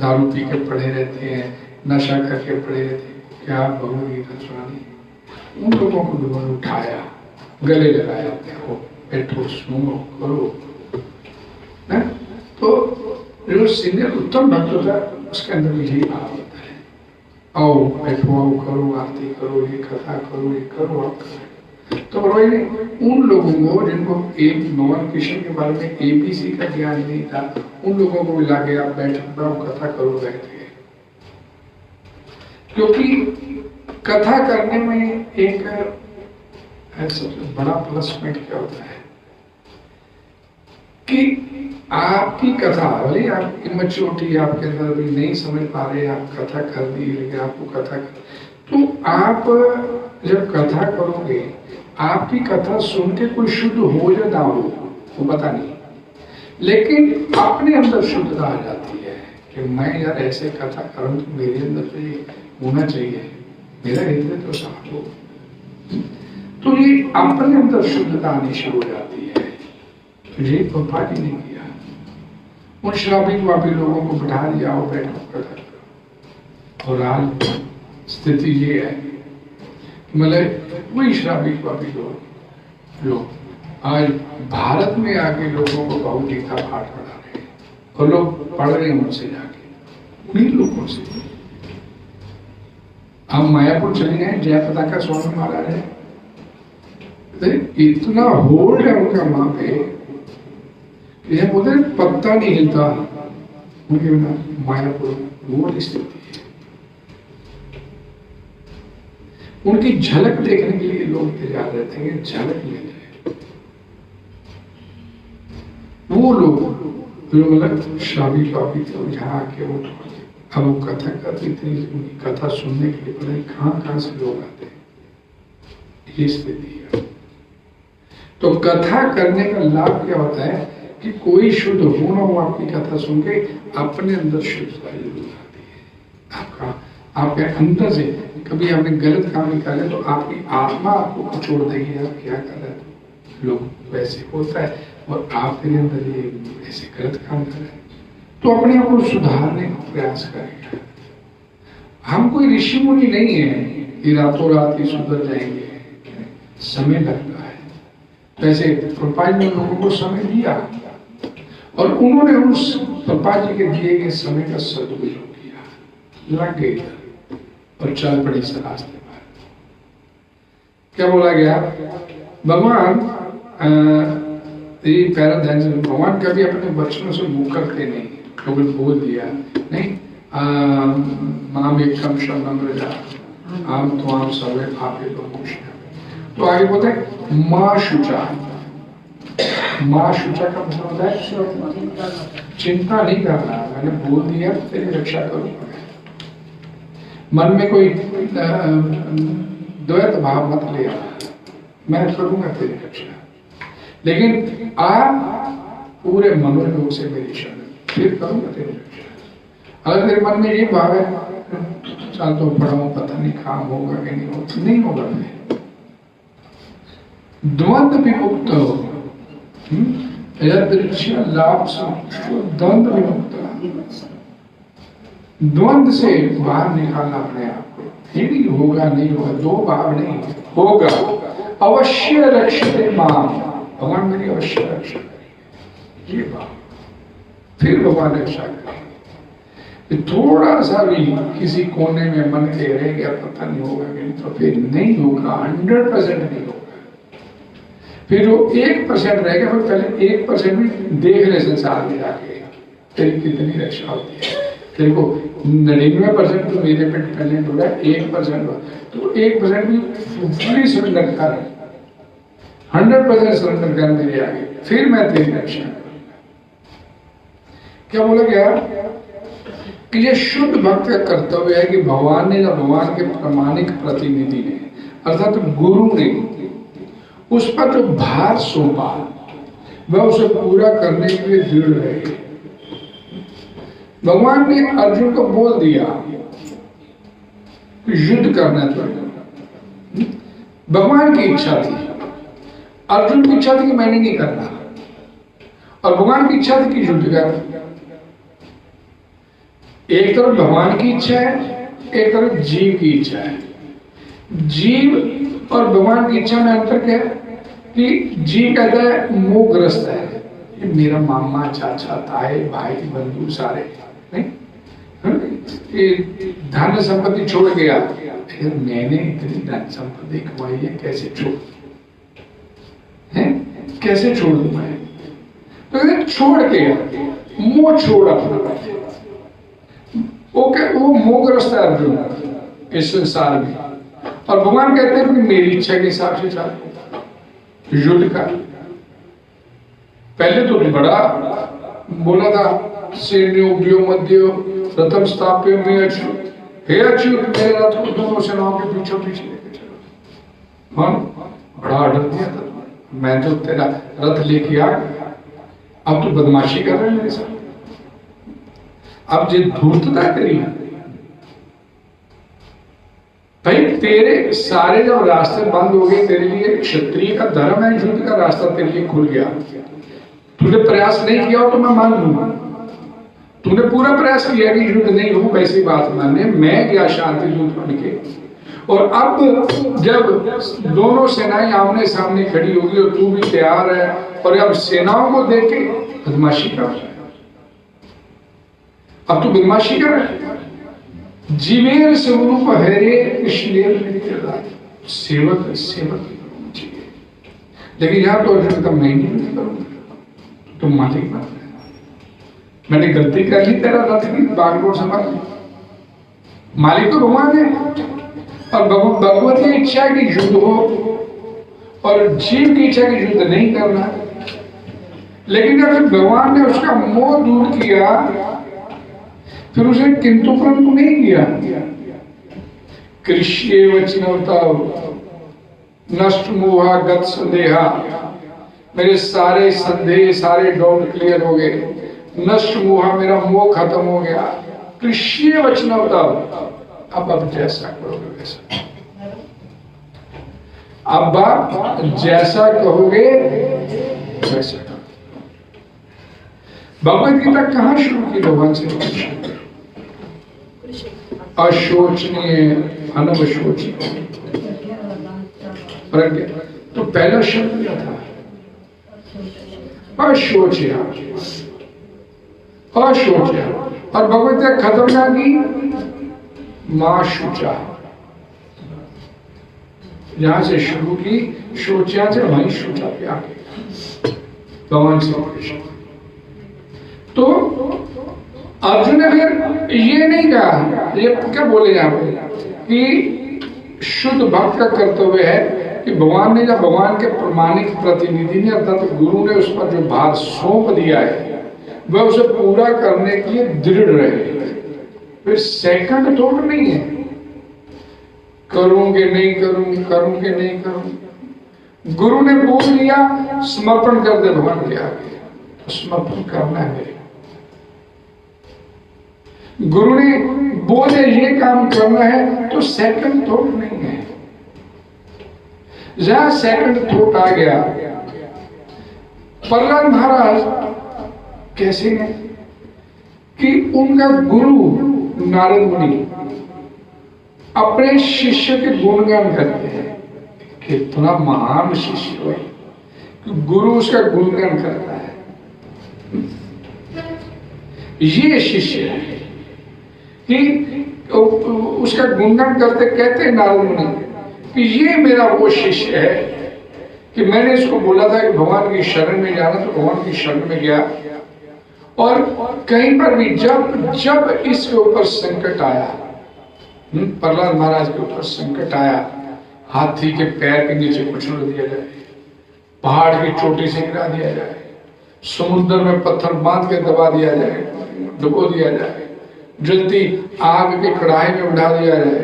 दारू पी के पड़े रहते हैं, नशा करके पड़े रहते हैं, क्या भगवत गीता सुनानी। उन लोगों को उन्होंने उठाया, गले लगाया, देखो बैठो सुनो करो ना। तो जो सीनियर उत्तम भक्त होता है उसके अंदर भी यही भाव होता है, आओ बैठो, आओ करो, आरती करो, ये कथा करो, ये करो, आप करो। तो ने उन लोगों को जिनको भगवान कृष्ण के बारे में ABC का ज्ञान नहीं था, उन लोगों को मिला के आप बैठ जाओ, कथा करो, बैठ गए। क्योंकि कथा करने में एक सबसे बड़ा प्लस पॉइंट क्या होता है कि आपकी कथा, भले आप इमेच्योरिटी आपके अंदर भी नहीं समझ पा रहे, आप कथा कर दी, लेकिन आपको कथा तो आप जब कथा करोगे, आपकी कथा सुन के कोई शुद्ध हो या ना हो वो पता नहीं, लेकिन अपने अंदर शुद्धता आ जाती है कि मैं यार ऐसे कथा करूं तो मेरे अंदर तो ये होना चाहिए, मेरा हृदय तो साफ हो। तो ये अपने अंदर शुद्धता आनी शुरू हो जाती है। तो ये प्रभुपाद जी ने किया, उन शराबी वापी लोगों को बिठा दिया और बैठो कथा करो। और आज स्थिति ये है, मतलब वही शराबी वापी लोग जो आज भारत में आके लोगों को बहुत गीता पाठ पढ़ा रहे हैं और लोग पढ़ रहे हैं उनसे जाके, उन्हीं लोगों से। हम मायापुर चले गए, जयप्रदा का स्वामी महाराज है, इतना होल्ड है उनका वहां पे, ये बोलते पत्ता नहीं हिलता उनके बिना मायापुर, वो स्थिति है। उनकी झलक देखने के लिए लोग तैयार रहते हैं, झलक ले जाए। वो लोग जो मतलब शादी काफी थे, यहाँ आके वो अब वो कथा करती थी, उनकी कथा सुनने के लिए पता नहीं कहाँ से लोग आते हैं, ये स्थिति है। तो कथा करने का लाभ क्या होता है कि कोई शुद्ध हो ना हो, आपकी कथा सुन के अपने अंदर शुद्धता जरूर आती है। आपके अंदर से कभी आपने गलत काम निकाले तो आपकी आत्मा आपको छोड़ देगी, आप क्या कर रहे हैं, लोग वैसे होता है और आपके अंदर ये ऐसे गलत काम कर रहे हैं, तो अपने आप को सुधारने का प्रयास करेगा। हम कोई ऋषि मुनि नहीं है कि रातों रात ही सुधर जाएंगे, समय लगता है। वैसे प्रभुपाद जी ने लोगों को समय दिया और उन्होंने उस प्रभुपाद जी के दिए गए समय का सदुपयोग किया, लग गई और चल पड़ी इस रास्ते पर। क्या बोला गया, भगवान भगवान कभी अपने बच्चों से मुकरते नहीं, कभी बोल दिया नहीं, माम एकम शरणम व्रजा आम त्वाम सर्वे पापेभ्यो मोक्ष्यामि। तो आगे बोलते हैं माँ शुचा। माँ शुचा का मतलब होता है चिंता नहीं करना, मैंने बोल दिया तेरी रक्षा करूंगा। मन में कोई द्वैत भाव मत ले आना, मैं करूंगा तेरी रक्षा, लेकिन आप पूरे मनोयोग से मेरी शरण, फिर करूंगा तेरी रक्षा। अगर तेरे मन में ये भाव है चल तो पढ़ाऊं, पता नहीं काम होगा कि नहीं होगा, नहीं होगा। द्वंद्व विमुक्त हो, लाभ द्वंद्व विमुक्त, द्वंद्व से बाहर निकालना अपने आप को। नहीं होगा नहीं होगा, दो भाव नहीं, होगा। अवश्य रक्षते माम, भगवान मेरी अवश्य रक्षा करेंगे, ये भाव, फिर भगवान रक्षा करेंगे। थोड़ा सा भी किसी कोने में मन के रह गया, पता नहीं होगा कि नहीं, तो फिर नहीं होगा, 100% नहीं होगा। फिर वो 1% रहेगा, फिर पहले 1% भी देख ले संसार में जाके, तेरी कितनी रक्षा होती है। तेरे को 99% तो मेरे पे डिपेंडेंट हो रहा है, 1% तो 1% भी फुली सरेंडर कर, 100% सरेंडर कर मेरे आगे, फिर मैं तेरी रक्षा करूं। क्या बोला गया कि ये शुद्ध भक्त का कर्तव्य है कि भगवान ने या भगवान के प्रामाणिक प्रतिनिधि ने अर्थात गुरु ने उस पर जो भार सौंपा वह उसे पूरा करने के लिए दृढ़ रहे। भगवान ने अर्जुन को बोल दिया कि युद्ध करना चाहिए, भगवान की इच्छा थी, अर्जुन की इच्छा थी कि मैंने नहीं करना, और भगवान की इच्छा थी कि युद्ध कर। एक तरफ भगवान की इच्छा है, एक तरफ जीव की इच्छा है। जीव और भगवान की इच्छा में अंतर क्या है कि जीव कहता है मोहग्रस्त है, ये मेरा मामा चाचा ताए भाई बंधु सारे नहीं, ये धन संपत्ति छोड़ गया, फिर मैंने इतनी धन संपत्ति कमाई है, कैसे छोड़ है, कैसे छोड़ दूं मैं? तो छोड़ के मोह छोड़ अपना, वो मोहग्रस्त है अर्जुन इस संसार में, और भगवान कहते हैं कि मेरी इच्छा के हिसाब से चल युद्ध का। पहले तो बड़ा बोला था सैन्योभ्यो मध्य रथम स्थाप्य में अच्युत, हे अच्युत मेरे रथ को दोनों सेनाओं के पीछे पीछे लेके चलो। हाँ, बड़ा ऑर्डर दिया था, मैं तो तेरा रथ लेके आ, अब तो बदमाशी कर रहे हैं मेरे साथ, अब जो धूर्तता तेरी भाई, तेरे सारे जब रास्ते बंद हो गए, तेरे लिए क्षत्रिय का धर्म है, युद्ध का रास्ता तेरे लिए खुल गया। तूने प्रयास नहीं किया हो तो मैं मान लूंगा, तूने पूरा प्रयास किया कि युद्ध नहीं हो, वैसी बात मानने मैं गया शांति दूत बन के, और अब जब दोनों सेनाएं आमने सामने खड़ी होगी और तू भी तैयार है, और अब सेनाओं को देख के बदमाशी कर रहा है, अब तू बदमाशी कर रहा है। जीवेर स्वरूप हरे इसलिए सेवक सेवक चाहिए, लेकिन यहां तो अर्जुन का मैं नहीं करूंगा, तुम मालिक बन, मैंने गलती कर ली, तेरा रथ की बागडोर संभाल, मालिक तो भगवान है, और भगवत की इच्छा की युद्ध हो और जीव की इच्छा की युद्ध नहीं करना। लेकिन अगर भगवान ने उसका मोह दूर किया, फिर उसे किंतु परंतु नहीं किया। कृष्ये वचनवता नष्ट मोहा गत संदेहा, मेरे सारे संदेह सारे डाउट क्लियर हो गए, नष्ट मोहा मेरा मोह खत्म हो गया। कृष्ये वचनवता, अब जैसा करोगे वैसा, अब आप जैसा कहोगे वैसा करो। भगवत गीता कहां शुरू की भगवान से? अशोचनीय अनवशोचनीय प्रज्ञा, तो पहला शब्द क्या था? अशोचया, अशोचया, और भगवत गीता खत्म क्या की? मां शुचा, यहां से शुरू की, शोचा से वहीं शुचा पे आगे भगवान श्री कृष्ण। तो अर्जुन ने फिर ये नहीं कहा, ये क्या बोले यहाँ पे कि शुद्ध भक्त का कर्तव्य है कि भगवान ने, जब भगवान के प्रामाणिक प्रतिनिधि ने अर्थात गुरु ने उस पर जो भार सौंप दिया है वह उसे पूरा करने के लिए दृढ़ रहे। फिर सेकंड थॉट नहीं है करूंगे नहीं करूं, करूंगे नहीं करूं। गुरु ने बोल दिया समर्पण कर दे भगवान के आगे, तो समर्पण करना है मेरे। गुरु ने बोले ये काम करना है तो सेकंड थॉट नहीं है। जहां सेकंड थॉट आ गया, प्रहलाद महाराज कैसे है कि उनका गुरु नारद मुनि अपने शिष्य के गुणगान करते हैं, कितना महान शिष्य है कि गुरु उसका गुणगान करता है। ये शिष्य है कि उसका गुणगान करते कहते हैं नारद मुनि कि ये मेरा वो शिष्य है कि मैंने इसको बोला था कि भगवान की शरण में जाना, तो भगवान की शरण में गया और कहीं पर भी जब जब इसके ऊपर संकट आया, प्रहलाद महाराज के ऊपर संकट आया, हाथी के पैर के नीचे कुचल दिया जाए, पहाड़ की चोटी से गिरा दिया जाए, समुद्र में पत्थर बांध के दबा दिया जाए, डुबो दिया जाए, जलती आग के कढ़ाई में उड़ा दिया जाए,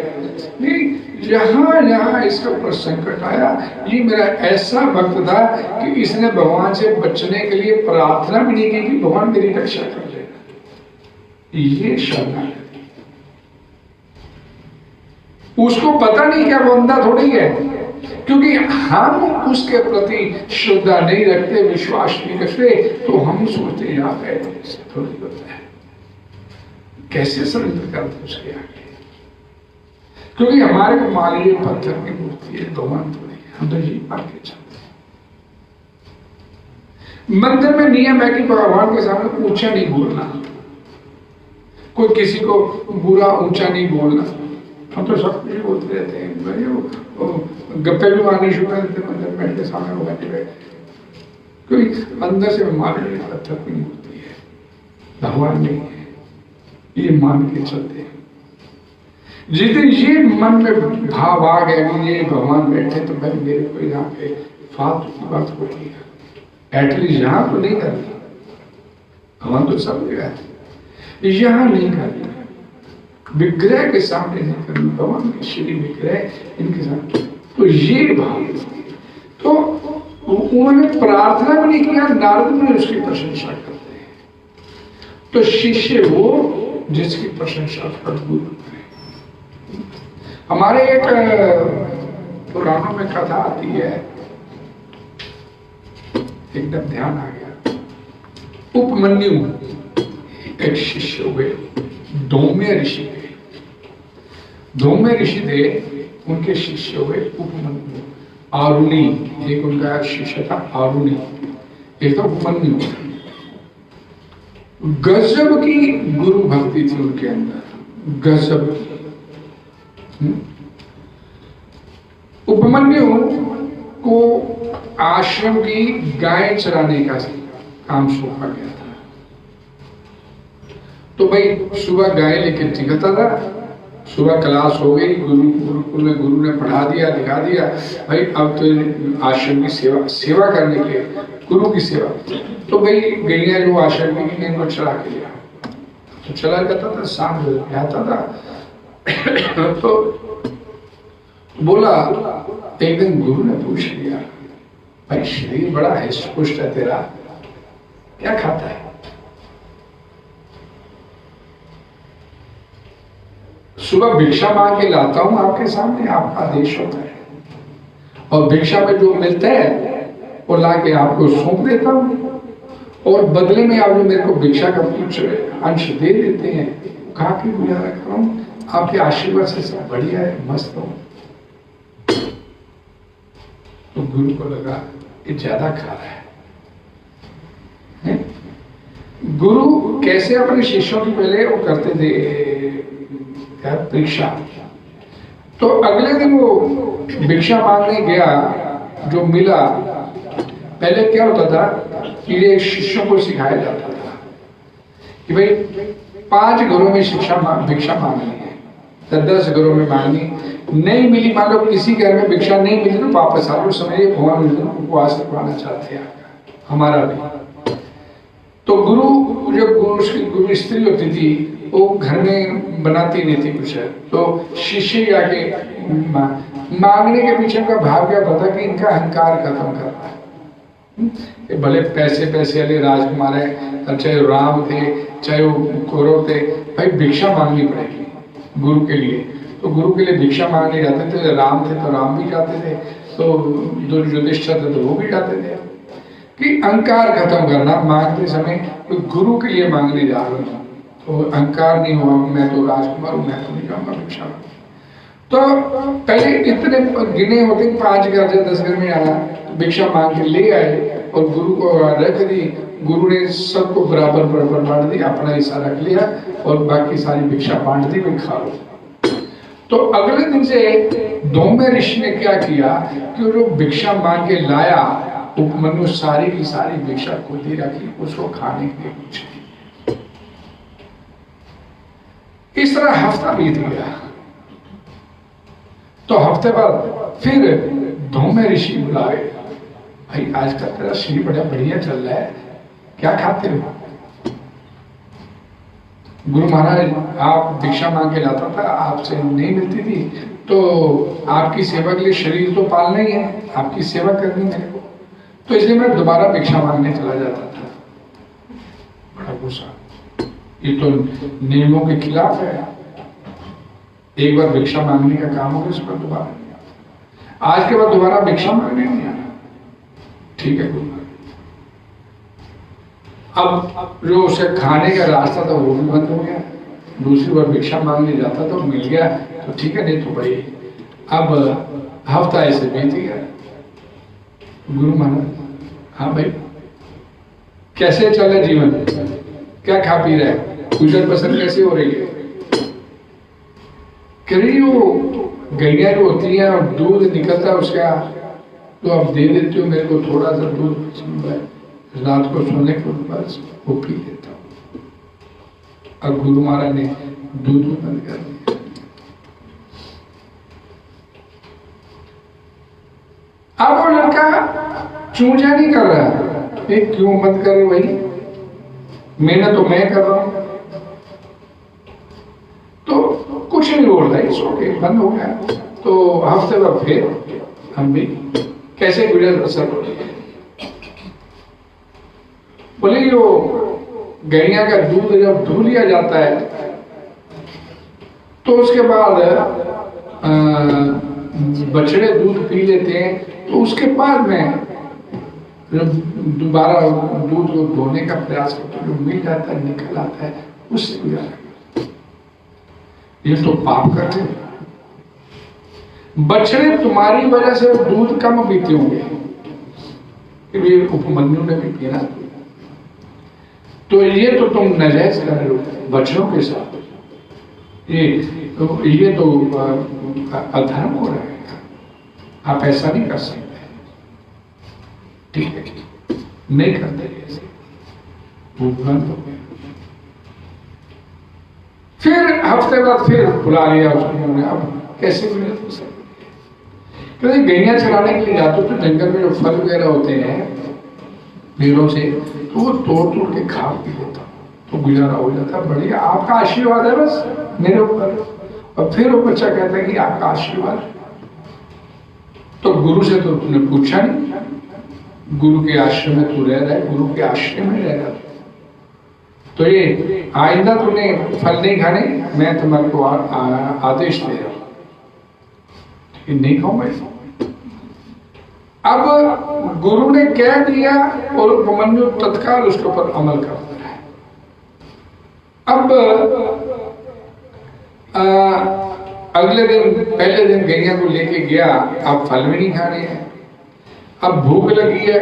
नहीं, जहां जहां इसके ऊपर संकट आया, ये मेरा ऐसा भक्त था कि इसने भगवान से बचने के लिए प्रार्थना भी नहीं की कि भगवान मेरी रक्षा कर लेना। ये शरणागति, उसको पता नहीं क्या बंदा थोड़ी है, क्योंकि हम उसके प्रति श्रद्धा नहीं रखते, विश्वास नहीं रखते, तो हम सोचते यहाँ पे थोड़ी होता है, कैसे सरेंडर करते उसके आगे, क्योंकि हमारे को मान लीजिए पत्थर की मूर्ति है, भगवान थोड़ी है, हम तो जी पाल के चलते। मंदिर में नियम है कि भगवान के सामने ऊंचा नहीं बोलना, कोई किसी को बुरा ऊंचा नहीं बोलना। हम तो सब कुछ बोलते रहते हैं, भाई वो गप्पे भी मारने शुरू कर देते मंदिर में बैठ के, सामने वो बैठे बैठे, क्योंकि अंदर से हमारे पत्थर की मूर्ति है, भगवान नहीं है, ये मान के चलते हैं। जिस दिन ये मन में भाव आ गया कि ये भगवान बैठे, तो भाई मेरे को यहाँ पे फालतू की बात हो रही है, एटलीस्ट यहाँ तो नहीं करनी, भगवान तो सब जगह है, यहाँ नहीं करनी, विग्रह के सामने नहीं करनी, भगवान के श्री विग्रह इनके सामने, तो ये भाव, तो उन्होंने प्रार्थना भी नहीं किया, नारद मुनि उसकी प्रशंसा करते हैं, तो शिष्य वो जिसकी प्रशंसा सद्गुरु है। हमारे एक पुराणों में कथा आती है, एकदम ध्यान आ गया, उपमन्यु एक शिष्य हुए, धौम्य ऋषि थे, धौम्य ऋषि थे, उनके शिष्य हुए उपमन्यु, आरुणि एक उनका शिष्य था, आरुणि एक था उपमन्यु। गजब की गुरु भक्ति थी उनके अंदर, गजब की। उपमन्यु को आश्रम की गाय चराने का काम सौंपा गया था, तो भाई सुबह गाय लेके निकलता था, सुबह क्लास हो गई, गुरुकुल में गुरु ने पढ़ा दिया, दिखा दिया, भाई अब तो आश्रम की सेवा करने के लिए, गुरु की सेवा, तो भाई गैया जो आश्रम की गई को चला के लिया, तो चला जाता था, शाम हो आता था, तो बोला, एक दिन गुरु ने पूछ लिया, भाई शरीर बड़ा हिष्ट पुष्ट है तेरा, क्या खाता है? सुबह भिक्षा मांग के लाता हूं आपके सामने, आपका आदेश होता है, और भिक्षा में जो मिलता है वो लाके आपको सौंप देता हूं, और बदले में आप जो मेरे को भिक्षा का कुछ अंश दे देते हैं, खा के गुजारा कर रहा हूं, आपके आशीर्वाद से सब बढ़िया है, मस्त हो। तो गुरु को लगा ये ज्यादा खा रहा है। गुरु कैसे अपने शिष्यों की पहले वो करते थे परीक्षा, तो अगले दिन वो भिक्षा मांगने गया, जो मिला, पहले क्या होता था कि ये शिष्यों को सिखाया जाता था कि भाई 5 घरों में भिक्षा मांगनी है, 10 घरों में मांगनी, नहीं मिली, मान लो किसी घर में भिक्षा नहीं मिली तो वापस आ लो, समझिए भगवान उपवास करवाना चाहते हैं हमारा भी। तो गुरु जब गुरु स्त्री होती थी, वो घर में बनाती नहीं थी कुछ, तो शिष्य जाके मांगने के पीछे का भाव क्या होता था कि इनका अहंकार खत्म करना है। भले पैसे वाले राजकुमार है, चाहे राम थे चाहे वो कौरव थे, भाई भिक्षा मांगनी पड़ेगी गुरु के लिए, तो गुरु के लिए भिक्षा मांगने जाते थे। राम थे तो राम भी जाते थे, तो युधिष्ठिर थे तो वो भी जाते थे, कि अहंकार खत्म करना, मांगते समय तो गुरु के लिए मांगने जा रहा हूँ, तो अहंकार नहीं हुआ, मैं तो राजकुमार हूँ, मैं तो नहीं जाऊंगा भिक्षा। तो पहले इतने गिने होते 5 घर से 10 घर में आना, भिक्षा मांग के ले आए और गुरु को रख दी, गुरु ने सबको बराबर बांट दी, अपना हिस्सा रख लिया और बाकी सारी भिक्षा बांट दी, मैं खा लो। तो अगले दिन से धौम्य ऋषि ने क्या किया कि जो भिक्षा मांग के लाया, उपमन्यु सारी की सारी भिक्षा खुद ही रखी, उसको खाने के लिए कुछ नहीं। इस तरह हफ्ता बीत गया। तो हफ्ते बाद फिर धूमे ऋषि बुलाए, भाई आजकल तेरा शरीर बड़ा बढ़िया चल रहा है, क्या खाते हो? गुरु महाराज, आप भिक्षा मांग के लाता था, आपसे नहीं मिलती थी, तो आपकी सेवा के लिए शरीर तो पालना ही है, आपकी सेवा करनी मेरे को, तो इसलिए मैं दोबारा भिक्षा मांगने चला जाता था। बड़ा गुस्सा, ये तो नियमों के खिलाफ है। एक बार भिक्षा मांगने का काम हो गया, उस पर दोबारा नहीं आना। आज के बाद दोबारा भिक्षा मांगने नहीं आना। ठीक है गुरु। अब जो उसे खाने का रास्ता था वो भी बंद हो गया। दूसरी बार भिक्षा मांगने जाता तो मिल गया तो ठीक है, नहीं तो भाई अब हफ्ता ऐसे बीत गया। गुरु महाराज, हाँ भाई कैसे चले जीवन, क्या खा पी रहे, गुजर बसर कैसे हो रही है? कहीं वो गैया जो होती है और दूध निकलता है उसका, तो आप दे देते हो मेरे को थोड़ा सा दूध, रात को सोने को बस वो पी लेता हूँ। अब गुरु महाराज ने दूध बंद कर दिया। अब वो लड़का चूजा नहीं कर रहा, ये क्यों मत कर रहे भाई, मेहनत तो मैं कर रहा हूं, तो कुछ नहीं बोल रहा, इस ओके बंद हो गया। तो हफ्ते बाद फिर हम भी कैसे गुजर बसर हो रही है। बोले यो गैया का दूध जब धो लिया जाता है तो उसके बाद बछड़े दूध पी लेते हैं, तो उसके बाद में जब दोबारा दूध को धोने का प्रयास करते जो मिल जाता है, निकल आता है, उससे गुजारा। ये तो पाप कर रहे। बछड़े तुम्हारी वजह से दूध कम पीते होंगे, ये उपमन्यु ने भी पिया, तो ये तो तुम नाजायज कर रहे हो बच्चों के साथ, ये तो अधर्म हो रहा है, आप ऐसा नहीं कर सकते। ठीक है, नहीं करते ऐसे, वो बंद हो गया। फिर हफ्ते बाद फिर बुला लिया उसने, अब कैसे मिले तो सब, क्योंकि गैया चराने के लिए जाते तो जंगल में जो फल वगैरह होते हैं पेड़ों से, तो वो तोड़ के खा पी लेता, तो गुजारा हो जाता। बढ़िया, आपका आशीर्वाद है बस मेरे ऊपर। और फिर वो बच्चा कहता है कि आपका आशीर्वाद, तो गुरु से तो तूने पूछा नहीं, गुरु के आश्रम में तू रह रहा है, गुरु के आश्रम में रह रहा है, तो ये आइंदा तूने फल नहीं खाने, मैं तुम्हारे को आदेश दे रहा हूं, नहीं खाऊंगा। अब गुरु ने कह दिया और उपमन्यु तत्काल उसके ऊपर अमल करता है। अब अगले दिन, पहले दिन गैया को लेके गया, अब फल भी नहीं खाने हैं, अब भूख लगी है,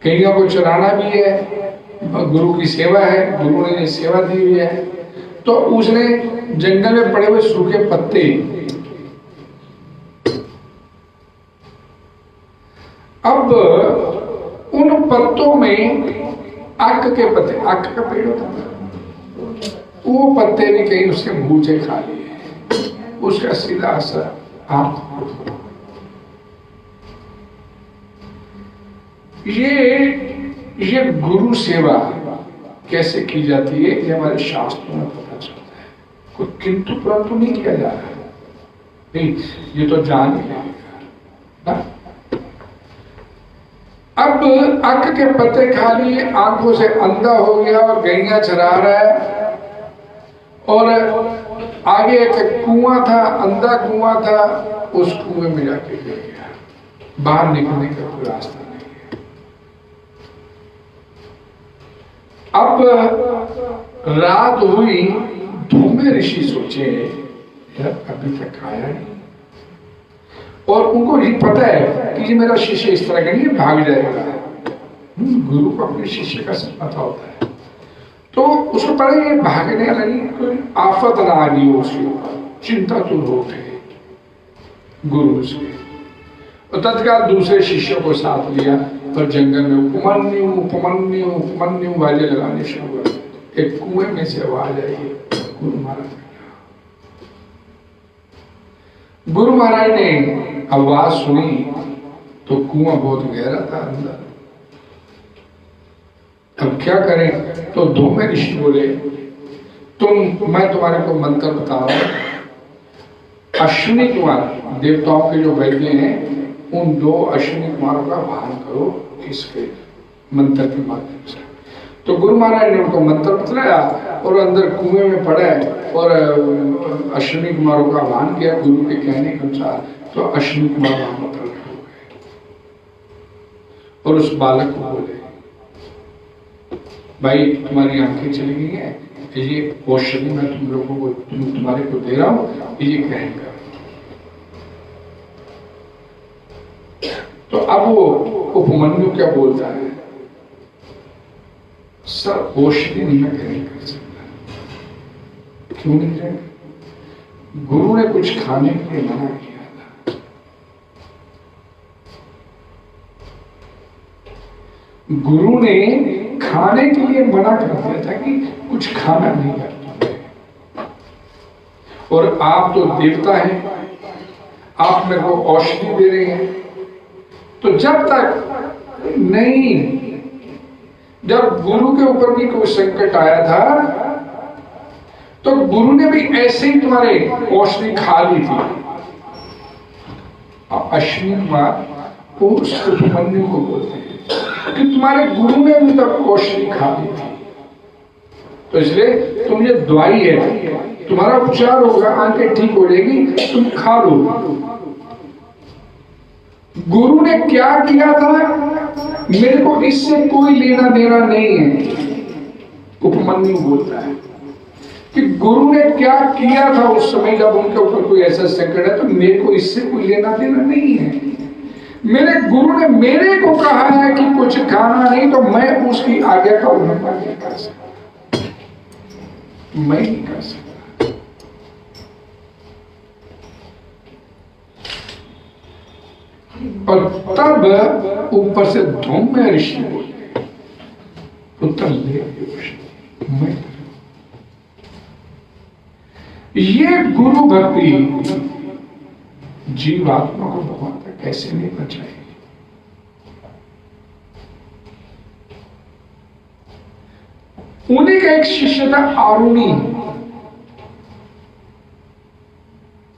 गैया को चराना भी है, गुरु की सेवा है, गुरु ने सेवा दी हुई है, तो उसने जंगल में पड़े हुए सूखे पत्ते, अब उन पत्तों में अक के पत्ते, अक का पेड़ होता है, वो पत्ते भी कहीं उसके मुंह से खा लिए, उसका सीधा असर आंख। ये गुरु सेवा कैसे की जाती है, ये हमारे शास्त्रों में पता चलता है, कोई किंतु परंतु नहीं किया जा रहा है, नहीं, ये तो जान ही लगेगा। अब अक के पत्ते खा लिए, आंखों से अंधा हो गया और गैया चरा रहा है, और आगे एक कुआं था, अंधा कुआं था, उस कुएं में जाके गिर गया, बाहर निकलने का कोई रास्ता नहीं है। अब रात हुई, धूमे ऋषि सोचे यार अभी तक आया नहीं, और उनको ये पता है कि ये मेरा शिष्य इस तरह का नहीं भाग जाएगा, गुरु को अपने शिष्य का सब पता होता है, तो उसको पता ये भागने लगी, कोई आफत ना आ गई उसके ऊपर, चिंता दूर हो गई गुरु से, और तत्काल दूसरे शिष्यों को साथ लिया और जंगल में उपमन्यु उपमन्यु उपमन्यु वाजे लगाने शुरू कर, एक कुएं में से आवाज आई, गुरु महाराज गुरु महाराज ने आवाज सुनी तो कुआं बहुत गहरा था अंदर। अब क्या करें? तो दो में ऋषि बोले, मैं तुम्हारे को मंत्र बता रहा हूं, अश्विनी कुमार देवताओं के जो वैद्य हैं उन 2 अश्विनी कुमारों का वाहन करो इसके मंत्र के माध्यम से। तो गुरु महाराज ने उनको मंत्र बतलाया और अंदर कुएं में पड़े और अश्विनी कुमारों का वाहन किया गुरु के कहने के अनुसार। तो अश्विनी कुमार वहां प्रकट हो गए और उस बालक को बोले, भाई तुम्हारी आंखें चली गई हैं, ये औषधि मैं तुम लोगों को तुम्हारे को दे रहा हूं, ये ग्रहण करो। तो अब वो उपमन्यु क्या बोलता है, सर औषधि नहीं मैं ग्रहण कर सकता। क्यों नहीं ग्रहण? गुरु ने कुछ खाने के लिए मना किया था। गुरु ने खाने के लिए मना कर दिया था कि कुछ खाना नहीं करता। और आप तो देवता हैं, आप मेरे को औषधि दे रहे हैं। तो जब तक नहीं, जब गुरु के ऊपर भी कोई संकट आया था तो गुरु ने भी ऐसे ही तुम्हारे औषधि खा ली थी। अश्विनी कुमार उस उपमन्यु को बोलते हैं कि तुम्हारे गुरु ने भी तब औषधि खा ली थी, तो इसलिए तुम ये दवाई है, तुम्हारा उपचार होगा, आंखें ठीक हो जाएगी, तुम खा लो। गुरु ने क्या किया था मेरे को इससे कोई लेना देना नहीं है। उपमन्यु बोलता है कि गुरु ने क्या किया था उस समय जब उनके ऊपर कोई ऐसा संकट है, तो मेरे को इससे कोई लेना देना नहीं है। मेरे गुरु ने मेरे को कहा है कि कुछ खाना नहीं, तो मैं उसकी आज्ञा का उल्लंघन नहीं कर सकता, मैं नहीं कर सकता। और तब ऊपर से धौम्य ऋषि बोले, उत्तर ले मैं ये गुरु भक्ति जीवात्मा को भगवान तक कैसे नहीं पहुंचाएगी। उन्हीं का एक शिष्य था आरुणी।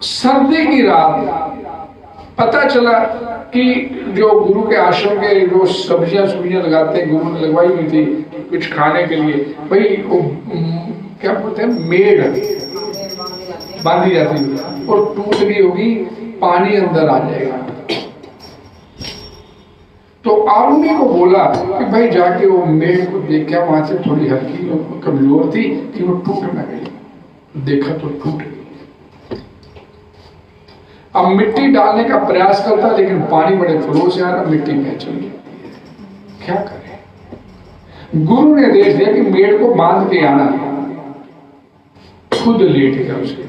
सर्दी की रात पता चला कि जो गुरु के आश्रम के जो सब्जियां लगाते हैं, गुरु ने लगवाई हुई थी कुछ खाने के लिए, भाई वो क्या बोलते हैं, मेड़ बांधी जाती है और टूट गई होगी, पानी अंदर आ जाएगा। तो आरुणी को बोला कि भाई जाके वो मेड़ को देखा, वहां से थोड़ी हल्की कमजोर थी कि वो टूट न गई। देखा तो टूट गई। अब मिट्टी डालने का प्रयास करता, लेकिन पानी बड़े फ्लो से आ रहा, मिट्टी में चली जाती है। क्या करे? गुरु ने देख दिया कि मेड़ को बांध के आना, खुद लेट गया उसके।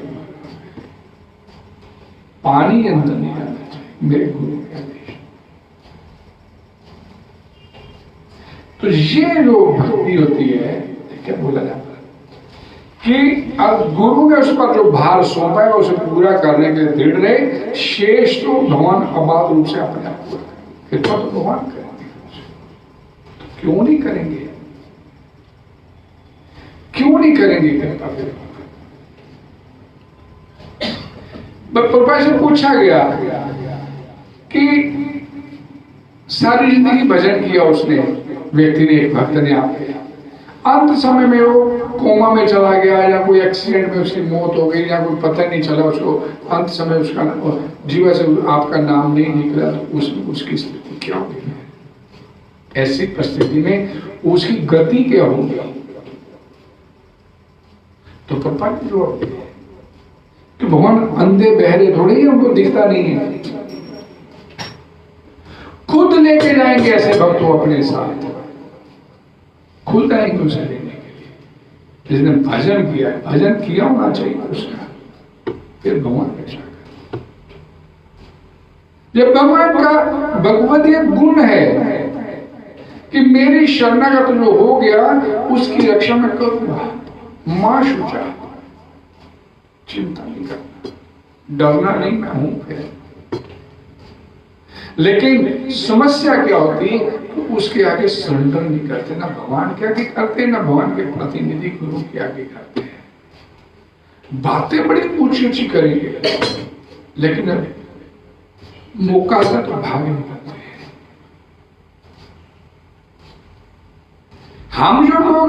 पानी अंदर नहीं आना चाहिए, मेरे गुरु के आदेश। तो ये जो भक्ति होती है, क्या बोला जाता है कि अब गुरु ने उस पर जो भार सौंपा है उसे पूरा करने के लिए दृढ़ रहे। शेष तो भगवान अबाध रूप से अपने आप पूरा करेंगे। कृपा तो भगवान करेंगे, तो क्यों नहीं करेंगे? क्यों नहीं करेंगे कृपा? प्रभा से पूछा गया कि सारी जिंदगी भजन किया उसने, व्यक्ति ने, एक भक्त ने, आपके अंत समय में वो कोमा में चला गया या कोई एक्सीडेंट में उसकी मौत हो गई या कोई पता नहीं चला उसको, अंत समय उसका जीवा से आपका नाम नहीं निकला, तो उसकी स्थिति क्या होगी? ऐसी परिस्थिति में उसकी गति क्या होगी? तो पता जो कि भगवान अंधे बहरे थोड़े ही, उनको दिखता नहीं है। खुद लेके जाएंगे ऐसे भक्तों अपने साथ, खुद आएंगे उसे लेने के लिए। जिसने भजन किया है, भजन किया होना चाहिए उसका, फिर भगवान ऐसा कर। जब भगवान का भगवती गुण है कि मेरी शरणागत जो हो गया उसकी रक्षा मैं करूंगा, मां शुचा, चिंता नहीं करना, डरना नहीं, मैं हूं फिर। लेकिन समस्या क्या होती है, तो उसके आगे सरेंडर नहीं करते, ना भगवान के आगे करते, ना भगवान के प्रतिनिधि गुरु के आगे करते हैं। बातें बड़ी ऊंची ऊंची करेंगे, लेकिन मौका आता तो भाग निकलते हैं। हम जो लोग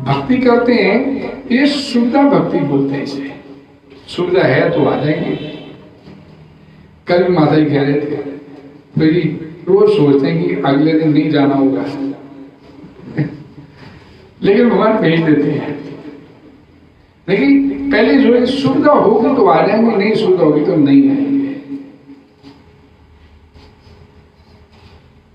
भक्ति करते हैं, ये सुविधा भक्ति बोलते हैं इसे। सुविधा है तो आ जाएंगे। कल भी माता जी कह रहे थे, मेरी रोज सोचते हैं कि अगले दिन नहीं जाना होगा लेकिन भगवान भेज देते हैं। लेकिन पहले जो है सुविधा होगी तो आ जाएंगे, नहीं सुविधा होगी तो नहीं आएंगे।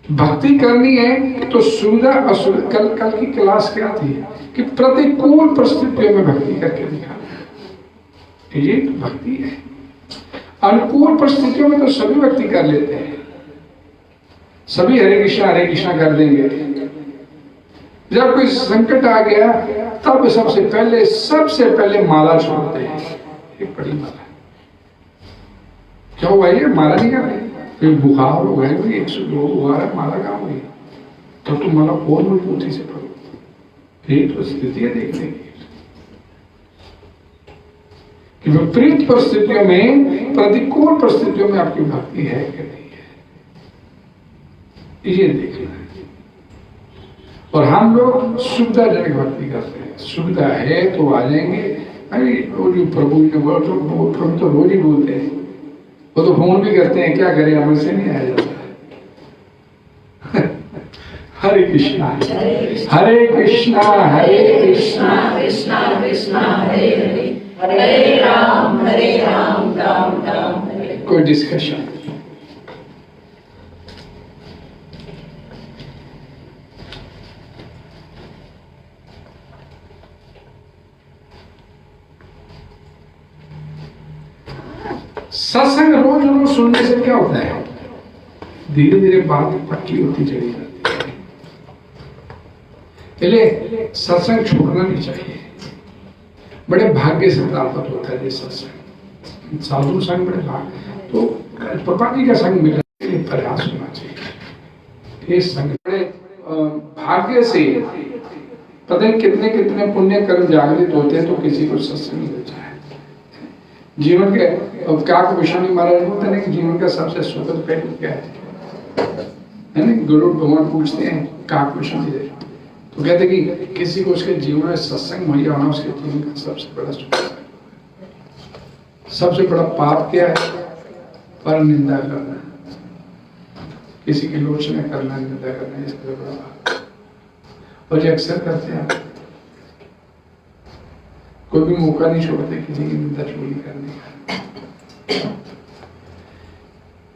भक्ति करनी है तो सुविधा असुविधा। कल की क्लास क्या थी कि प्रतिकूल परिस्थितियों में भक्ति करके दिखाना, ये भक्ति है। अनुकूल परिस्थितियों में तो सभी भक्ति कर लेते हैं, सभी हरे कृष्णा कर देंगे। जब कोई संकट आ गया तब सबसे पहले माला छोड़ते हैं। ये बड़ी माला क्या हुआ, ये माला नहीं कर रहे, फिर बुखार हो गए, 102 बुखार है, माला कहाँ हुई, तो तुम माला और मजबूती से पढ़ो। ये तो स्थिति है देखने की कि विपरीत परिस्थितियों में, प्रतिकूल परिस्थितियों में आपकी भक्ति है कि नहीं है, ये देखना है। और हम लोग सुविधाजनक भक्ति करते हैं, सुविधा है तो आ जाएंगे। अरे वो जो प्रभु ने बोला, तो प्रभु तो रोज ही बोलते हैं, वो तो फोन भी करते हैं, क्या करें, अमल से नहीं आया जाता। हरे कृष्णा हरे कृष्णा हरे कृष्णा कृष्णा कृष्णा हरे हरे, हरे राम राम राम हरे। कोई डिस्कशन? सत्संग रोज रोज सुनने से क्या होता है, धीरे धीरे बात पक्की होती चली जाती है। पहले सत्संग छोड़ना नहीं चाहिए, बड़े भाग्य से प्राप्त होता है ये सत्संग। साधु संग बड़े भाग्य, तो पापा जी का संग मिलने के लिए प्रयास होना चाहिए। ये संग बड़े भाग्य से पता नहीं कितने कितने पुण्य कर्म जागृत होते हैं, तो किसी को सत्संग मिलता है। जीवन के काकभूषणी महाराज बोलते हैं कि जीवन का सबसे सुखद पहलू क्या है ना, गुरु भगवान पूछते हैं काकभूषणी से, तो कहते कि किसी को उसके जीवन में सत्संग मुहैया होना उसके जीवन का सबसे बड़ा सुख है। सबसे बड़ा पाप क्या है, पर निंदा करना, किसी की लोचना करना, निंदा करना, ये सबसे बड़ा पाप। और ये अक्सर करते हैं, कोई भी मौका नहीं छोड़ते किसी की निंदा चोरी करने का।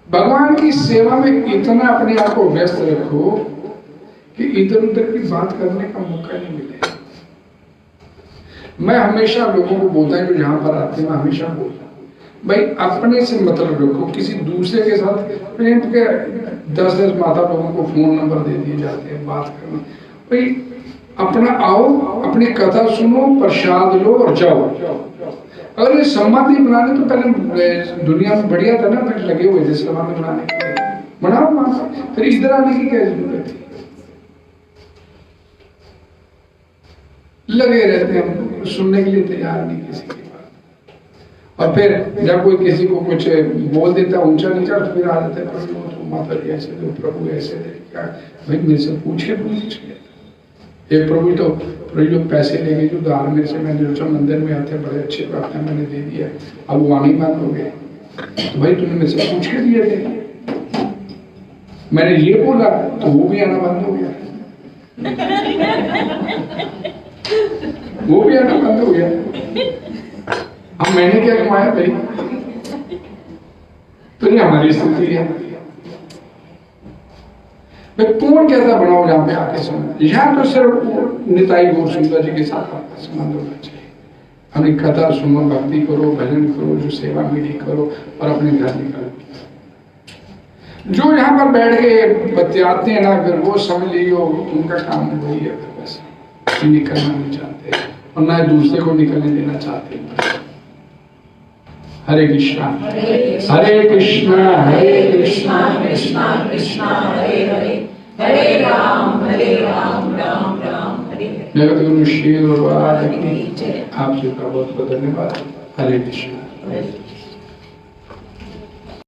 भगवान की सेवा में इतना अपने आप को व्यस्त रखो कि इधर उधर की बात करने का मौका नहीं मिले। मैं हमेशा लोगों को बोलता हूं, जो जहां पर आते हैं मैं हमेशा बोलता हूं, भाई अपने से मतलब रखो, किसी दूसरे के साथ प्रेम के 10-10 माता लोगों को फोन नंबर दे दिए जाते हैं, बात करना। भाई अपना आओ, अपनी कथा सुनो, प्रसाद लो और जाओ। अगर ये समाधि बनाने तो पहले दुनिया में बढ़िया था ना, फिर लगे हुए थे समाधि बनाने के लिए, बनाओ माता, फिर इधर आने की क्या जरूरत थी। लगे रहते हैं, हम सुनने के लिए तैयार नहीं किसी की बात। और फिर जब कोई किसी को कुछ बोल देता है ऊंचा नीचा, तो फिर आ जाते हैं, तो माता जी ऐसे थे, प्रभु ऐसे थे, क्या भाई मेरे से पूछे पूछ गया। एक प्रभु जो पैसे लेके जो दान मेरे से, मैंने सोचा मंदिर में आते बड़े अच्छे प्रार्थना मैंने दे दिया, अब वो आने बंद हो गए, तो भाई तूने मेरे से पूछ के दिए थे, मैंने ये बोला तो वो भी आना बंद हो गया, वो भी आना बंद हो गया। अब मैंने क्या कमाया भाई, तो ये हमारी स्थिति है। मैं कौन कहता बनाओ जहाँ पे आके सुन, यहाँ तो सिर्फ निताई गौर सुंदर जी के साथ आपका संबंध होना चाहिए। हमें कथा सुनो, भक्ति करो, भजन करो, जो सेवा मिली करो और अपने घर निकलो। जो यहाँ पर बैठ के बतियाते हैं ना, फिर वो समझ लियो उनका काम वही है, फिर बस निकलना नहीं चाहते और ना दूसरे को निकलने देना चाहते। हरे कृष्णा कृष्णा हरे कृष्णा कृष्णा कृष्णा कृष्णा हरे हरे हरे राम राम राम हरे हरे। जगत गुरु श्री गुरुवाद की जय। आप सबका बहुत बहुत धन्यवाद। हरे कृष्णा। हरे